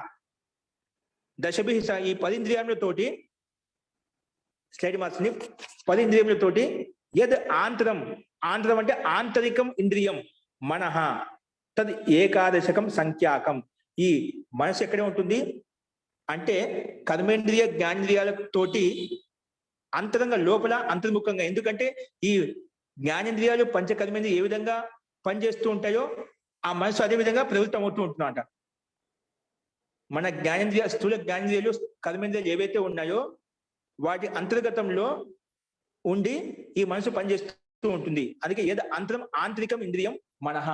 దశభిః సహా ఈ 10 ఇంద్రియములతోటి, స్లైడ్ మార్చండి, 10 ఇంద్రియములతోటి యద్ ఆంతరం. ఆంతరం అంటే ఆంతరికం ఇంద్రియం మనః తద్ ఏకాదశకం సంఖ్యాకం. ఈ మనసు ఎక్కడే ఉంటుంది అంటే కర్మేంద్రియ జ్ఞానేంద్రియాలతోటి అంతరంగా లోపల అంతర్ముఖంగా. ఎందుకంటే ఈ జ్ఞానేంద్రియాలు పంచకర్మేంద్రియాలు ఏ విధంగా పనిచేస్తూ ఉంటాయో ఆ మనసు అదే విధంగా ప్రవృత్తం అవుతూ ఉంటున్నమాట. మన జ్ఞానేంద్రియ స్థూల జ్ఞానేంద్రియాలు కర్మేంద్రియాలు ఏవైతే ఉన్నాయో వాటి అంతర్గతంలో ఉండి ఈ మనసు పనిచేస్తూ ఉంటుంది. అందుకే ఏదో అంతరం ఆంతరికం ఇంద్రియం మనః.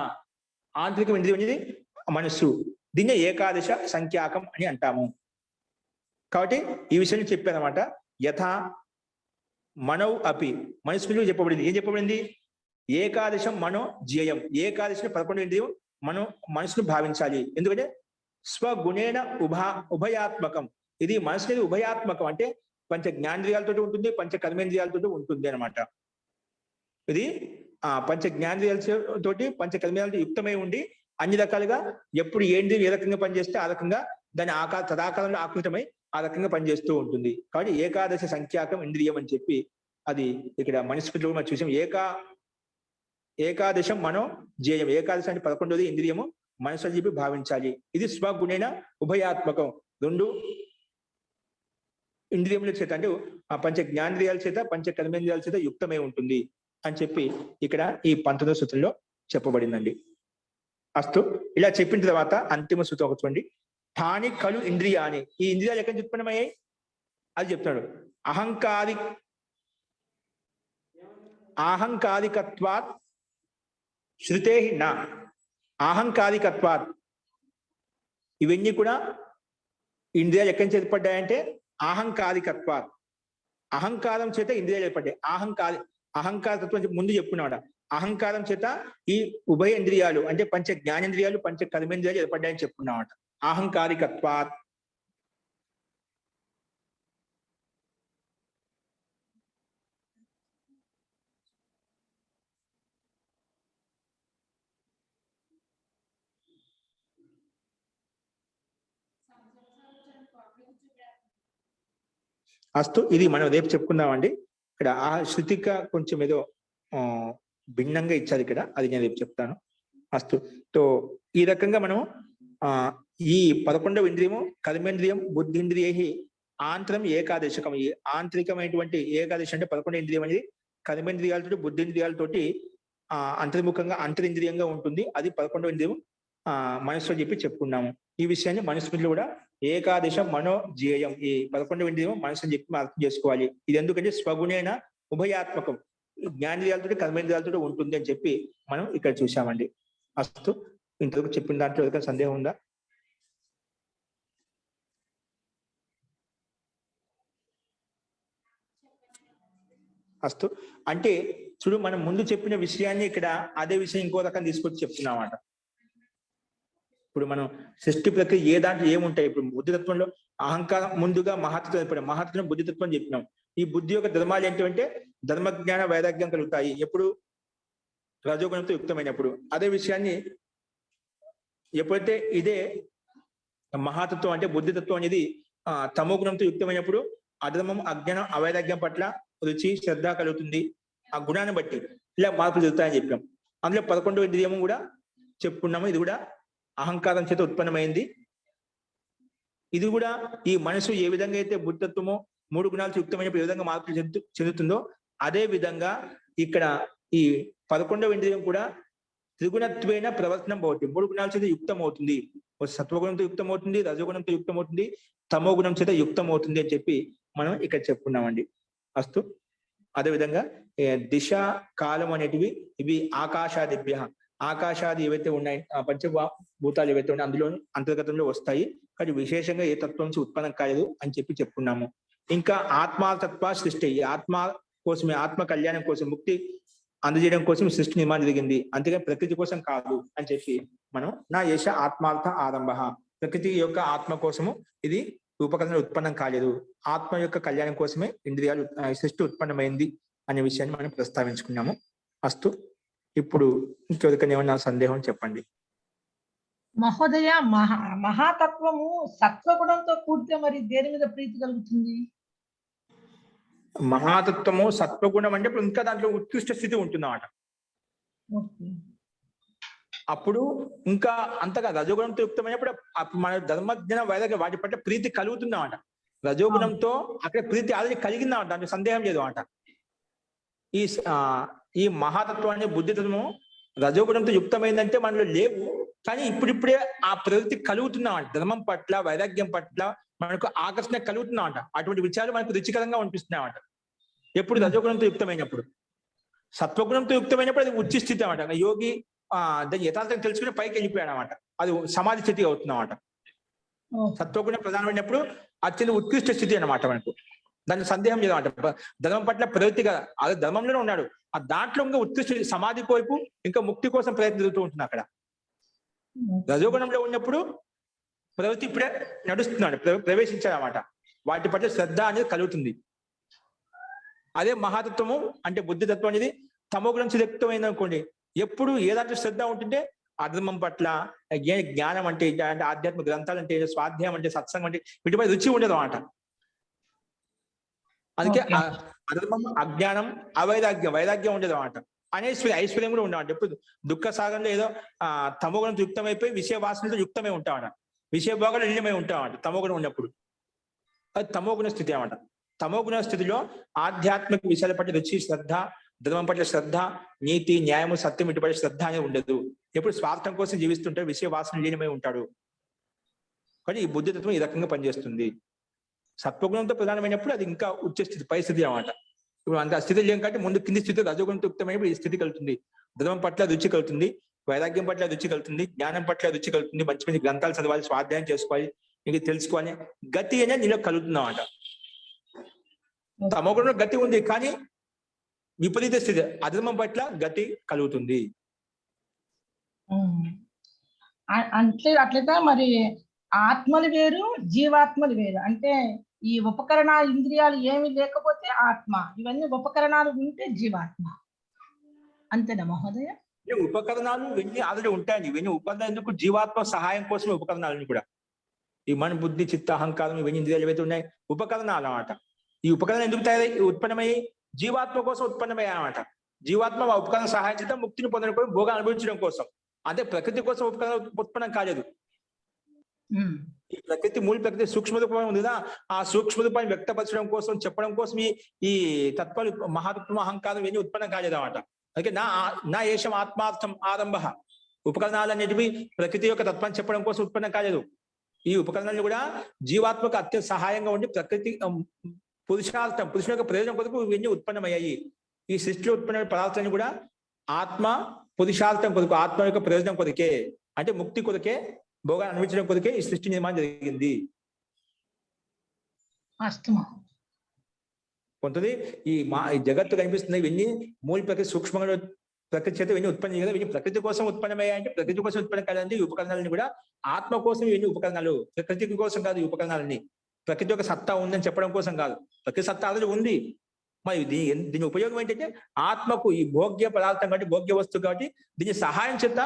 ఆంతరికం ఇంద్రియం అనేది మనస్సు. దీన్నే ఏకాదశ సంఖ్యాకం అని అంటాము. కాబట్టి ఈ విషయం చెప్పారన్నమాట. యథా మనౌ అపి మనస్సులో చెప్పబడింది. ఏం చెప్పబడింది? ఏకాదశం మనో జ్యేయం. ఏకాదశి 11 ఇంద్రియం మనం మనసును భావించాలి. ఎందుకంటే స్వగుణేన ఉభయాత్మకం. ఇది మనసు అనేది ఉభయాత్మకం అంటే పంచ జ్ఞానేంద్రియాలతో ఉంటుంది, పంచ కర్మేంద్రియాలతో ఉంటుంది అనమాట. ఇది పంచ జ్ఞానేంద్రియాలతోటి పంచ కర్మేంద్రియాలతో యుక్తమై ఉండి అన్ని రకాలుగా ఎప్పుడు ఏంటి ఏ రకంగా పనిచేస్తే ఆ రకంగా దాని తదాకారంలో ఆకృతమై ఆ రకంగా పనిచేస్తూ ఉంటుంది. కాబట్టి ఏకాదశ సంఖ్యాకం ఇంద్రియం అని చెప్పి అది ఇక్కడ మనుస్మృతిలో మనం చూసాం. ఏకాదశం మనో జ్యేయం. ఏకాదశి అంటే 11వ ఇంద్రియము మనసు అని చెప్పి భావించాలి. ఇది స్వగుణేన ఉభయాత్మకం. 2 ఇంద్రియముల చేత అంటే ఆ పంచ జ్ఞానేంద్రియాల చేత పంచ కర్మేంద్రియాల చేత యుక్తమై ఉంటుంది అని చెప్పి ఇక్కడ ఈ 19వ సూత్రంలో చెప్పబడిందండి. అస్తు. ఇలా చెప్పిన తర్వాత అంతిమ సూత్రం ఒక చూడండి. తాని కలు ఇంద్రియాని. ఈ ఇంద్రియాలు ఎక్కడి నుంచి ఉత్పన్నమయ్యాయి అది చెప్తున్నాడు. అహంకారికత్వాత్ శృతే నా. అహంకారికత్వాత్ ఇవన్నీ కూడా ఇంద్రియాలు ఎక్కడి నుంచి ఏర్పడ్డాయంటే అహంకారికత్వాత్. అహంకారం చేత ఇంద్రియాలు ఏర్పడ్డాయి. అహంకారతత్వం ముందు చెప్పుకున్నాడు. అహంకారం చేత ఈ ఉభయ ఇంద్రియాలు అంటే పంచ జ్ఞానేంద్రియాలు పంచ కర్మేంద్రియాలు ఏర్పడ్డాయని చెప్పుకున్నామట. అహంకారికత్వాత్. అస్తు. ఇది మనం రేపు చెప్పుకుందామండి. ఇక్కడ ఆ శృతిక కొంచెం ఏదో భిన్నంగా ఇచ్చారు ఇక్కడ, అది నేను రేపు చెప్తాను. అస్తు. తో ఈ రకంగా మనం ఈ 11వ ఇంద్రియము కర్మేంద్రియం బుద్ధింద్రియై ఆంతరం ఏకాదశకం. ఈ ఆంతరికమైనటువంటి ఏకాదశి అంటే 11 ఇంద్రియం అనేది కర్మేంద్రియాలతో బుద్ధింద్రియాలతోటి అంతర్ముఖంగా అంతరింద్రియంగా ఉంటుంది. అది 11వ ఇంద్రియం మనస్సు అని చెప్పుకున్నాము. ఈ విషయాన్ని మనుస్మృతిలో కూడా ఏకాదశ మనోజేయం, ఈ 11వ ఇంద్రియం మనసు అని చెప్పి అర్థం చేసుకోవాలి. ఇది ఎందుకంటే స్వగుణైన ఉభయాత్మకం, జ్ఞానేంద్రియాలతో కర్మేంద్రియాలతో ఉంటుంది అని చెప్పి మనం ఇక్కడ చూసామండి. అస్తు, ఇంతవరకు చెప్పిన దాంట్లో ఏదైనా సందేహం ఉందా? అస్తు, అంటే చూడు, మనం ముందు చెప్పిన విషయాన్ని ఇక్కడ అదే విషయం ఇంకో రకం తీసుకొచ్చి చెప్తున్నామాట. ఇప్పుడు మనం సృష్టి ప్రక్రియ ఏ దాంట్లో ఏముంటాయి, ఇప్పుడు బుద్ధితత్వంలో అహంకారం ముందుగా మహత్వం, ఇప్పుడు మహత్వం బుద్ధితత్వం చెప్పినాం. ఈ బుద్ధి యొక్క ధర్మాలు ఏంటంటే ధర్మజ్ఞాన వైరాగ్యం కలుగుతాయి ఎప్పుడు? రజోగుణంతో యుక్తమైనప్పుడు. అదే విషయాన్ని ఎప్పుడైతే ఇదే మహాతత్వం అంటే బుద్ధితత్వం అనేది తమో గుణంతో యుక్తమైనప్పుడు అధర్మం, అజ్ఞానం, అవైరాగ్యం పట్ల రుచి, శ్రద్ధ కలుగుతుంది. ఆ గుణాన్ని బట్టి ఇలా మార్పులు జరుగుతాయని చెప్పాం. అందులో 11వ ఇంద్రియము కూడా చెప్పుకున్నాము. ఇది కూడా అహంకారం చేత ఉత్పన్నమైంది. ఇది కూడా ఈ మనసు ఏ విధంగా అయితే బుద్ధితత్వమో 3 గుణాలతో యుక్తమైనప్పుడు ఏ విధంగా మార్పులు చెందుతుందో అదే విధంగా ఇక్కడ ఈ 11వ ఇంద్రియం కూడా త్రిగుణత్వేన ప్రవర్తనం భవతి, 3 గుణాల చేత యుక్తం అవుతుంది. సత్వగుణంతో యుక్తం అవుతుంది, రజోగుణంతో యుక్తం అవుతుంది, తమో గుణం చేత యుక్తం అవుతుంది అని చెప్పి మనం ఇక్కడ చెప్పుకున్నామండి. అస్తు, అదేవిధంగా దిశ, కాలం అనేటివి ఇవి ఆకాశాదిభ్య, ఆకాశాది ఏవైతే ఉన్నాయి పంచభూతాలు ఏవైతే ఉన్నాయి అందులో అంతర్గతంలో వస్తాయి. కానీ విశేషంగా ఏ తత్వం నుంచి ఉత్పన్నం కాలేదు అని చెప్పి చెప్పుకున్నాము. ఇంకా ఆత్మాతత్వ సృష్టి, ఈ ఆత్మ కోసమే, ఆత్మ కళ్యాణం కోసం, ముక్తి అందజేయడం కోసం సృష్టి నిర్మాణం జరిగింది, అంతేగాని ప్రకృతి కోసం కాదు అని చెప్పి మనం నా యశ ఆత్మార్థ ఆరంభ, ప్రకృతి యొక్క ఆత్మ కోసము ఇది రూపకల్పన ఉత్పన్నం కాలేదు, ఆత్మ యొక్క కళ్యాణం కోసమే ఇంద్రియాలు సృష్టి ఉత్పన్నమైంది అనే విషయాన్ని మనం ప్రస్తావించుకున్నాము. అస్తు, ఇప్పుడు ఇంకెవరికైనా ఏమన్నా సందేహం చెప్పండి. మహోదయ, మహాతత్వము సత్వగుణంతో కూడితే మరి దేని మీద ప్రీతి కలుగుతుంది? మహాతత్వము సత్వగుణం అంటే ఇప్పుడు ఇంకా దాంట్లో ఉత్కృష్ట స్థితి ఉంటుందన్నమాట. అప్పుడు ఇంకా అంతగా రజోగుణంతో యుక్తమైనప్పుడు మన ధర్మజ్ఞాన వైరాగ్య వాటి పట్ల ప్రీతి కలుగుతుందన్నమాట. రజోగుణంతో అక్కడ ప్రీతి ఆల్రెడీ కలిగిందన్నమాట, దాంట్లో సందేహం లేదు అన్నమాట. ఈ మహాతత్వాన్ని బుద్ధితత్వము రజోగుణంతో యుక్తమైందంటే మనలో లేవు, కానీ ఇప్పుడిప్పుడే ఆ ప్రవృత్తి కలుగుతున్నామంట. ధర్మం పట్ల, వైరాగ్యం పట్ల మనకు ఆకర్షణ కలుగుతున్నామంట. అటువంటి విచారాలు మనకు రుచికరంగా అనిపిస్తున్నామంట ఎప్పుడు రజోగుణంతో యుక్తమైనప్పుడు. సత్వగుణంతో యుక్తమైనప్పుడు అది ఉచ్చి స్థితి అన్నమాట. యోగి దాన్ని యథార్థం తెలుసుకుని పైకి వెళ్ళిపోయాడు అనమాట, అది సమాధి స్థితి అవుతుందన్నమాట. సత్వగుణం ప్రధానమైనప్పుడు అత్యంత ఉత్కృష్ట స్థితి అన్నమాట మనకు, దాని సందేహం లేదన్నమాట. ధర్మం పట్ల ప్రవృత్తి కదా, అది ధర్మంలోనే ఉన్నాడు, ఆ దాంట్లో ఇంకా ఉత్కృష్ట సమాధి వైపు ఇంకా ముక్తి కోసం ప్రయత్నం జరుగుతూ ఉంటుంది అక్కడ. రజోగుణంలో ఉన్నప్పుడు ప్రవృత్తి ఇప్పుడే నడుస్తున్నాడు, ప్రవేశించాడు అన్నమాట, వాటి పట్ల శ్రద్ధ అనేది కలుగుతుంది. అదే మహాతత్వము అంటే బుద్ధితత్వం అనేది తమోగుణం వ్యక్తమైంది అనుకోండి, ఎప్పుడు ఏ దాంట్లో శ్రద్ధ ఉంటుంటే అధర్మం పట్ల, జ్ఞానం అంటే ఆధ్యాత్మిక గ్రంథాలు అంటే, స్వాధ్యాయం అంటే, సత్సంగం అంటే వీటిపై రుచి ఉండదు అన్నమాట. అందుకే అధర్మం, అజ్ఞానం, అవైరాగ్యం, వైరాగ్యం ఉండదు అన్నమాట. ఐశ్వర్యం కూడా ఉండవు. ఎప్పుడు దుఃఖ సాగంలో ఏదో తమోగుణంతో యుక్తమైపోయి విషయ వాసనతో యుక్తమై ఉంటామట, విషయ భోగాలు నిజమై ఉంటామట తమోగుణం ఉన్నప్పుడు. అది తమోగుణ స్థితి అన్నమాట. తమోగుణ స్థితిలో ఆధ్యాత్మిక విషయాల పట్ల రుచి, శ్రద్ధ, ధర్మం పట్ల శ్రద్ధ, నీతి, న్యాయము, సత్యం ఇటు పట్ల శ్రద్ధ అనేది ఉండదు. ఎప్పుడు స్వార్థం కోసం జీవిస్తుంటాడు, విషయ వాసన లీనమై ఉంటాడు. కానీ ఈ బుద్ధితత్వం ఈ రకంగా పనిచేస్తుంది. సత్వగుణంతో ప్రధానమైనప్పుడు అది ఇంకా ఉచ్చ స్థితి, పై స్థితి అన్నమాట. ఇప్పుడు అంత స్థితి లేం కాబట్టి ముందు కింది స్థితి రజోగుణంతో యుక్తమైనప్పుడు ఈ స్థితి కలుగుతుంది. ధర్మం పట్ల రుచి కలుగుతుంది, వైరాగ్యం పట్ల రుచి కలుగుతుంది, జ్ఞానం పట్ల రుచి కలుగుతుంది, మంచి మంచి గ్రంథాలు చదవాలి, స్వాధ్యాయం చేసుకోవాలి, నీకు తెలుసుకోవాలి, గతి అనేది నీలో కలుగుతుంది అన్నమాట. తమోగుణంలో గతి ఉంది కానీ విపరీత స్థితి, అధర్మం పట్ల గతి కలుగుతుంది. అట్లయితే మరి ఆత్మలు వేరు, జీవాత్మలు వేరు. అంటే ఈ ఉపకరణాలు, ఇంద్రియాలు ఏమి లేకపోతే ఆత్మ, ఇవన్నీ ఉపకరణాలు ఉంటే జీవాత్మ, అంతేనా మహోదయ? ఉపకరణాలు ఇవన్నీ ఆల్రెడీ ఉంటాయండి. ఇవన్నీ ఉపకరణాలు ఎందుకు? జీవాత్మ సహాయం కోసమే ఉపకరణాలని కూడా. ఈ మన బుద్ధి, చిత్త, అహంకారం, ఇవన్నీ ఇంద్రియాలు ఏవైతే ఉన్నాయి ఉపకరణాలు అన్నమాట. ఈ ఉపకరణం ఎందుకు ఉత్పన్నమయ్యి? జీవాత్మ కోసం ఉత్పన్నమయ్యా అన్నమాట. జీవాత్మ ఆ ఉపకరణ సహాయం చేత ముక్తిని పొందడం కోసం, భోగాన్ని అనుభవించడం కోసం. అదే ప్రకృతి కోసం ఉపకరణ ఉత్పన్నం కాలేదు. ఉమ్. ఈ ప్రకృతి మూల ప్రకృతి సూక్ష్మ రూపం ఉంది కదా, ఆ సూక్ష్మ రూపాన్ని వ్యక్తపరచడం కోసం చెప్పడం కోసం ఈ తత్వాలు మహాతత్వం అహంకారం ఇవన్నీ ఉత్పన్నం కాలేదు అన్నమాట. అందుకే నా ఏషం ఆత్మార్థం ఆరంభ. ఉపకరణాలు అనేటివి ప్రకృతి యొక్క తత్వాన్ని చెప్పడం కోసం ఉత్పన్నం కాలేదు. ఈ ఉపకరణాలు కూడా జీవాత్మకు అత్యంత సహాయంగా ఉండి ప్రకృతి పురుషార్థం పురుషుల యొక్క ప్రయోజనం కొరకు ఇవన్నీ ఉత్పన్నమయ్యాయి. ఈ సృష్టిలో ఉత్పన్నమైన పదార్థాన్ని కూడా ఆత్మ పురుషార్థం కొరకు, ఆత్మ యొక్క ప్రయోజనం కొరకే, అంటే ముక్తి కొరకే, భోగాన్ని అనుభవించడం కొరకే ఈ సృష్టి నిర్మాణం జరిగింది. కొంతది ఈ జగత్తు కనిపిస్తుంది ఇవన్నీ మూల ప్రకృతి సూక్ష్మంగా ప్రకృతి చేత ఇవన్నీ ఉత్పన్నం చేయగలరు. ఇవన్నీ ప్రకృతి కోసం ఉత్పన్నమయ్యాయి అంటే ప్రకృతి కోసం ఉత్పన్నం కాదండి. ఈ ఉపకరణాలని కూడా ఆత్మ కోసం ఇవన్నీ ఉపకరణాలు, ప్రకృతి కోసం కాదు. ఈ ఉపకరణాలని ప్రకృతి యొక్క సత్తా ఉందని చెప్పడం కోసం కాదు. ప్రకృతి సత్తా అది ఉంది. మరి దీని ఉపయోగం ఏంటంటే ఆత్మకు ఈ భోగ్య పదార్థం కాబట్టి, భోగ్య వస్తువు కాబట్టి దీని సహాయం చేత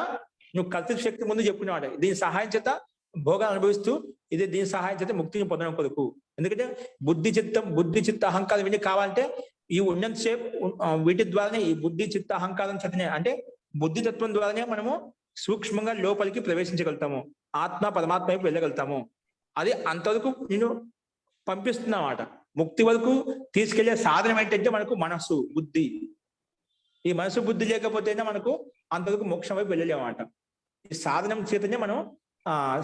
నువ్వు కర్తృ శక్తి ముందు చెప్పుకున్నాడు. దీని సహాయం చేత భోగాన్ని అనుభవిస్తూ దీని సహాయం చేత ముక్తిని పొందడం కొరకు. ఎందుకంటే బుద్ధి చిత్త అహంకారం ఇవన్నీ కావాలంటే ఈ ఉన్నంత సేపు వీటి ద్వారానే, ఈ బుద్ధి చిత్త అహంకారం చేతనే, అంటే బుద్ధితత్వం ద్వారానే మనము సూక్ష్మంగా లోపలికి ప్రవేశించగలుగుతాము, ఆత్మ పరమాత్మ వైపు వెళ్ళగలుగుతాము. అది అంతవరకు నేను పంపిస్తున్నమాట. ముక్తి వరకు తీసుకెళ్లే సాధనం ఏంటంటే మనకు మనస్సు బుద్ధి. ఈ మనసు బుద్ధి లేకపోతేనే మనకు అంతవరకు మోక్షం వైపు వెళ్ళలేమాట. ఈ సాధనం చేతనే మనం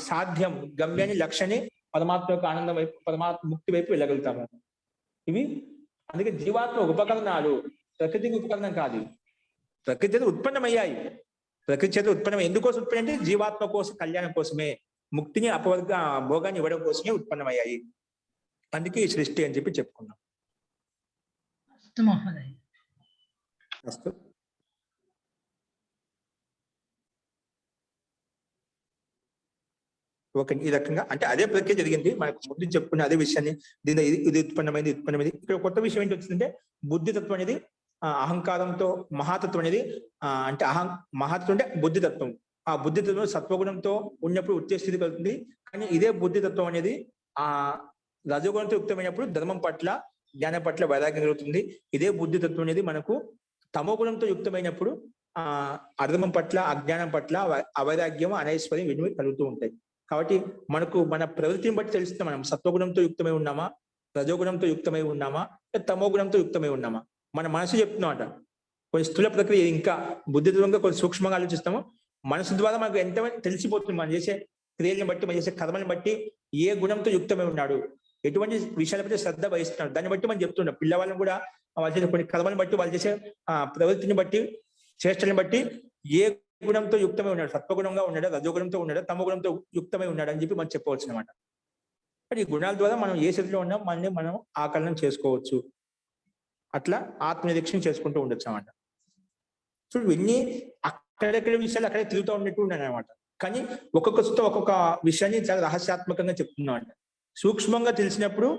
సాధ్యం గమ్యాన్ని లక్ష్యాన్ని పరమాత్మ యొక్క ఆనందం వైపు, పరమాత్మ ముక్తి వైపు వెళ్ళగలుగుతాము. ఇవి అందుకే జీవాత్మ ఉపకరణాలు ప్రకృతికి ఉపకరణం కాదు. ప్రకృతి చేత ఉత్పన్నమయ్యాయి. ప్రకృతి చేత ఉత్పన్నం ఎందుకోసం ఉత్పన్నం అంటే జీవాత్మ కోసం, కళ్యాణం కోసమే, ముక్తిని అపవర్గ భోగాన్ని ఇవ్వడం కోసమే ఉత్పన్నమయ్యాయి. అందుకే ఈ సృష్టి అని చెప్పి చెప్పుకున్నాం. ఓకే, ఈ రకంగా అంటే అదే ప్రక్రియ జరిగింది. మనకు ముందు చెప్పుకునే అదే విషయాన్ని దీని ఇది ఉత్పన్నమైంది. ఇక్కడ కొత్త విషయం ఏంటి వచ్చిందంటే బుద్ధితత్వం అనేది అహంకారంతో, మహాతత్వం అనేది అంటే మహాతత్వం అంటే బుద్ధితత్వం. ఆ బుద్ధితత్వం సత్వగుణంతో ఉన్నప్పుడు ఉత్తేజ స్థితి కలుగుతుంది. కానీ ఇదే బుద్ధితత్వం అనేది రజోగుణంతో యుక్తమైనప్పుడు ధర్మం పట్ల, జ్ఞానం పట్ల వైరాగ్యం కలుగుతుంది. ఇదే బుద్ధితత్వం అనేది మనకు తమో గుణంతో యుక్తమైనప్పుడు అధర్మం పట్ల, అజ్ఞానం పట్ల అవైరాగ్యం, అనైశ్వర్యం ఇవి కలుగుతూ ఉంటాయి. కాబట్టి మనకు మన ప్రవృత్తిని బట్టి తెలుస్తుంది మనం సత్వగుణంతో యుక్తమై ఉన్నామా, రజోగుణంతో యుక్తమై ఉన్నామా, తమో గుణంతో యుక్తమై ఉన్నామా. మన మనసు చెప్తున్నామట. కొన్ని స్థూల ప్రక్రియ ఇంకా బుద్ధితత్వంగా కొన్ని సూక్ష్మంగా ఆలోచిస్తాము. మనసు ద్వారా మనకు ఎంత తెలిసిపోతుంది. మనం చేసే క్రియలను బట్టి, మనం చేసే కర్మలను బట్టి ఏ గుణంతో యుక్తమై ఉన్నాడు, ఎటువంటి విషయాల పట్ల శ్రద్ధ వహిస్తున్నాడు, దాన్ని బట్టి మనం చెప్తున్నాం. పిల్లవాళ్ళని కూడా వాళ్ళు చేసే కొన్ని కర్మలను బట్టి, వాళ్ళు చేసే ప్రవృత్తిని బట్టి, చేష్టలను బట్టి ఏ గుణంతో యుక్తమై ఉన్నాడు, సత్వగుణంగా ఉన్నాడా, రజోగుణంతో ఉన్నాడా, తమో గుణంతో యుక్తమై ఉన్నాడు అని చెప్పి మనం చెప్పవచ్చు అనమాట. ఈ గుణాల ద్వారా మనం ఏ స్థితిలో ఉన్నాం మనల్ని మనం ఆకలనం చేసుకోవచ్చు. అట్లా ఆత్మనిరీక్షణ చేసుకుంటూ ఉండొచ్చు అనమాట. సో ఇవన్నీ అక్కడెక్కడ విషయాలు అక్కడే తిరుగుతూ ఉన్నట్టు ఉన్నాయి అనమాట. కానీ ఒక్కొక్కతో ఒక్కొక్క విషయాన్ని చాలా రహస్యాత్మకంగా చెప్తున్నాం అంట. సూక్ష్మంగా తెలిసినప్పుడు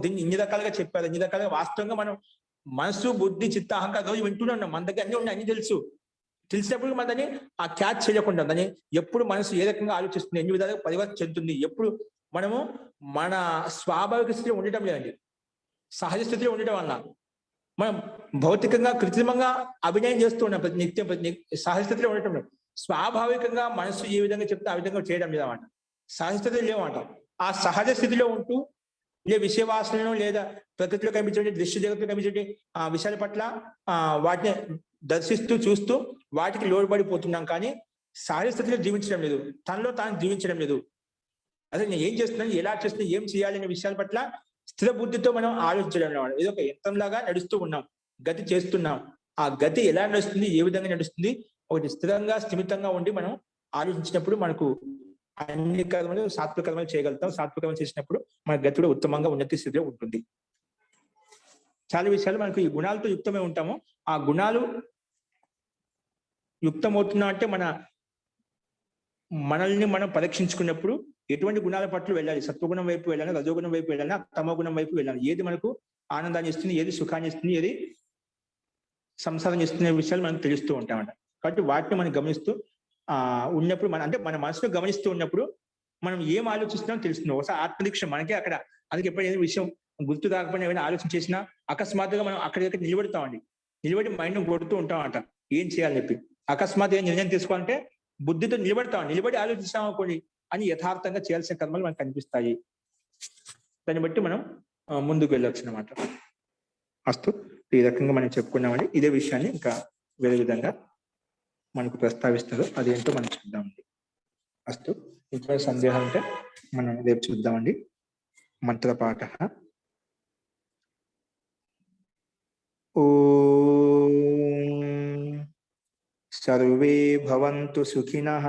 దీన్ని ఇన్ని రకాలుగా చెప్పారు, ఇన్ని రకాలుగా వాస్తవంగా మనం మనసు, బుద్ధి, చిత్త, అహంకారం రోజు వింటూనే ఉన్నాం. మన దగ్గర అన్ని ఉన్నాయి, అన్ని తెలిసినప్పుడు మన దాన్ని ఆ క్యాచ్ చేయకుండా దాన్ని ఎప్పుడు మనసు ఏ రకంగా ఆలోచిస్తుంది, ఎన్ని విధాలుగా పరివర్తన చెందుతుంది, ఎప్పుడు మనము మన స్వాభావిక స్థితిలో ఉండటం లేదండి, సహజ స్థితిలో ఉండటం వల్ల మనం భౌతికంగా కృత్రిమంగా అభినయం చేస్తూ ఉన్నాం. నిత్యం సహజ స్థితిలో ఉండటం లేదు. స్వాభావికంగా మనసు ఏ విధంగా చెప్తే ఆ విధంగా చేయడం లేదన్నమాట. సహజ స్థితిలో లేవన్నమాట. ఆ సహజ స్థితిలో ఉంటూ విషయ వాసనను లేదా ప్రకృతిలో కనిపించే దృశ్య జగత్తులో కనిపించే ఆ విషయాల పట్ల వాటిని దర్శిస్తూ చూస్తూ వాటికి లోబడిపోతున్నాం. కానీ సహజ స్థితిలో జీవించడం లేదు, తనలో తాను జీవించడం లేదు. అసలు నేను ఏం చేస్తున్నాను, ఎలా చేస్తున్నాను, ఏం చేయాలి అనే విషయాల పట్ల స్థిర బుద్ధితో మనం ఆలోచించడం అన్నమాట. ఇది ఒక యంత్రంలాగా నడుస్తూ ఉన్నాం, గతి చేస్తున్నాం. ఆ గతి ఎలా నడుస్తుంది, ఏ విధంగా నడుస్తుంది, ఒకటి స్థిరంగా స్థిమితంగా ఉండి మనం ఆలోచించినప్పుడు మనకు అన్ని కర్మలు సాత్విక కర్మలు చేయగలుగుతాం. సాత్విక కర్మలు చేసినప్పుడు మన గతి కూడా ఉత్తమంగా ఉన్నత స్థితిలో ఉంటుంది. చాలా విషయాలు మనకు ఈ గుణాలతో యుక్తమై ఉంటాము. ఆ గుణాలు యుక్తమవుతున్నా అంటే మనల్ని మనం పరీక్షించుకున్నప్పుడు ఎటువంటి గుణాల పట్ల వెళ్ళాలి, సత్వగుణం వైపు వెళ్ళాలి, రజోగుణం వైపు వెళ్ళాలి, తమో గుణం వైపు వెళ్ళాలి, ఏది మనకు ఆనందాన్ని ఇస్తుంది, ఏది సుఖాన్ని ఇస్తుంది, ఏది సంసారం ఇస్తున్న విషయాలు మనకు తెలుస్తూ ఉంటామంట. కాబట్టి వాటిని మనం గమనిస్తూ ఉన్నప్పుడు మన మనసులో గమనిస్తూ ఉన్నప్పుడు మనం ఏం ఆలోచిస్తున్నామో తెలుస్తున్నాం. ఒకసారి ఆత్మదీక్ష మనకే అక్కడ. అందుకే ఎప్పుడైనా విషయం గుర్తు రాకపోయినా ఏమైనా ఆలోచన చేసినా అకస్మాత్తుగా మనం అక్కడికి నిలబడతామండి. నిలబడి మైండ్ కొడుతూ ఉంటామంట ఏం చేయాలని చెప్పి. అకస్మాత్ ఏం నిర్ణయం తీసుకోవాలంటే బుద్ధితో నిలబడతాం. నిలబడి ఆలోచిస్తాం అనుకోండి, అని యథార్థంగా చేయాల్సిన కర్మలు మనకు కనిపిస్తాయి. దాన్ని బట్టి మనం ముందుకు వెళ్ళొచ్చు అనమాట. అస్తు, ఈ రకంగా మనం చెప్పుకున్నామండి. ఇదే విషయాన్ని ఇంకా వేరే విధంగా మనకు ప్రస్తావిస్తారు, అదేంటో మనం చూద్దామండి. అస్తు, ఇంకా సందేహం ఉంటే మనం రేపు చూద్దామండి. మంత్రపాఠ. ఓం సర్వే భవంతు సుఖినః,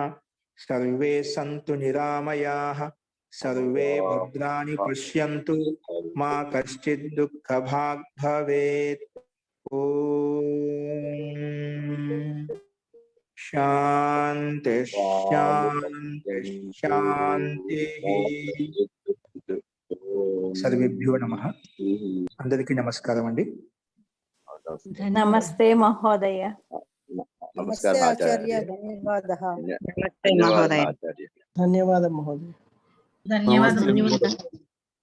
సర్వే సంతు నిరామయాః, సర్వే భద్రాణి పశ్యంతు, మా కశ్చిద్ దుఃఖభాగ్ భవేత్. ఓం శాంతి శాంతి శాంతి. సర్వేభ్యో నమః. అందరికీ నమస్కారం అండి. నమస్తే మహోదయ. నమస్తే ఆచార్య. ధన్యవాదः. నమస్తే మహోదయ. ధన్యవాదం మహోదయ. ధన్యవాదాలు.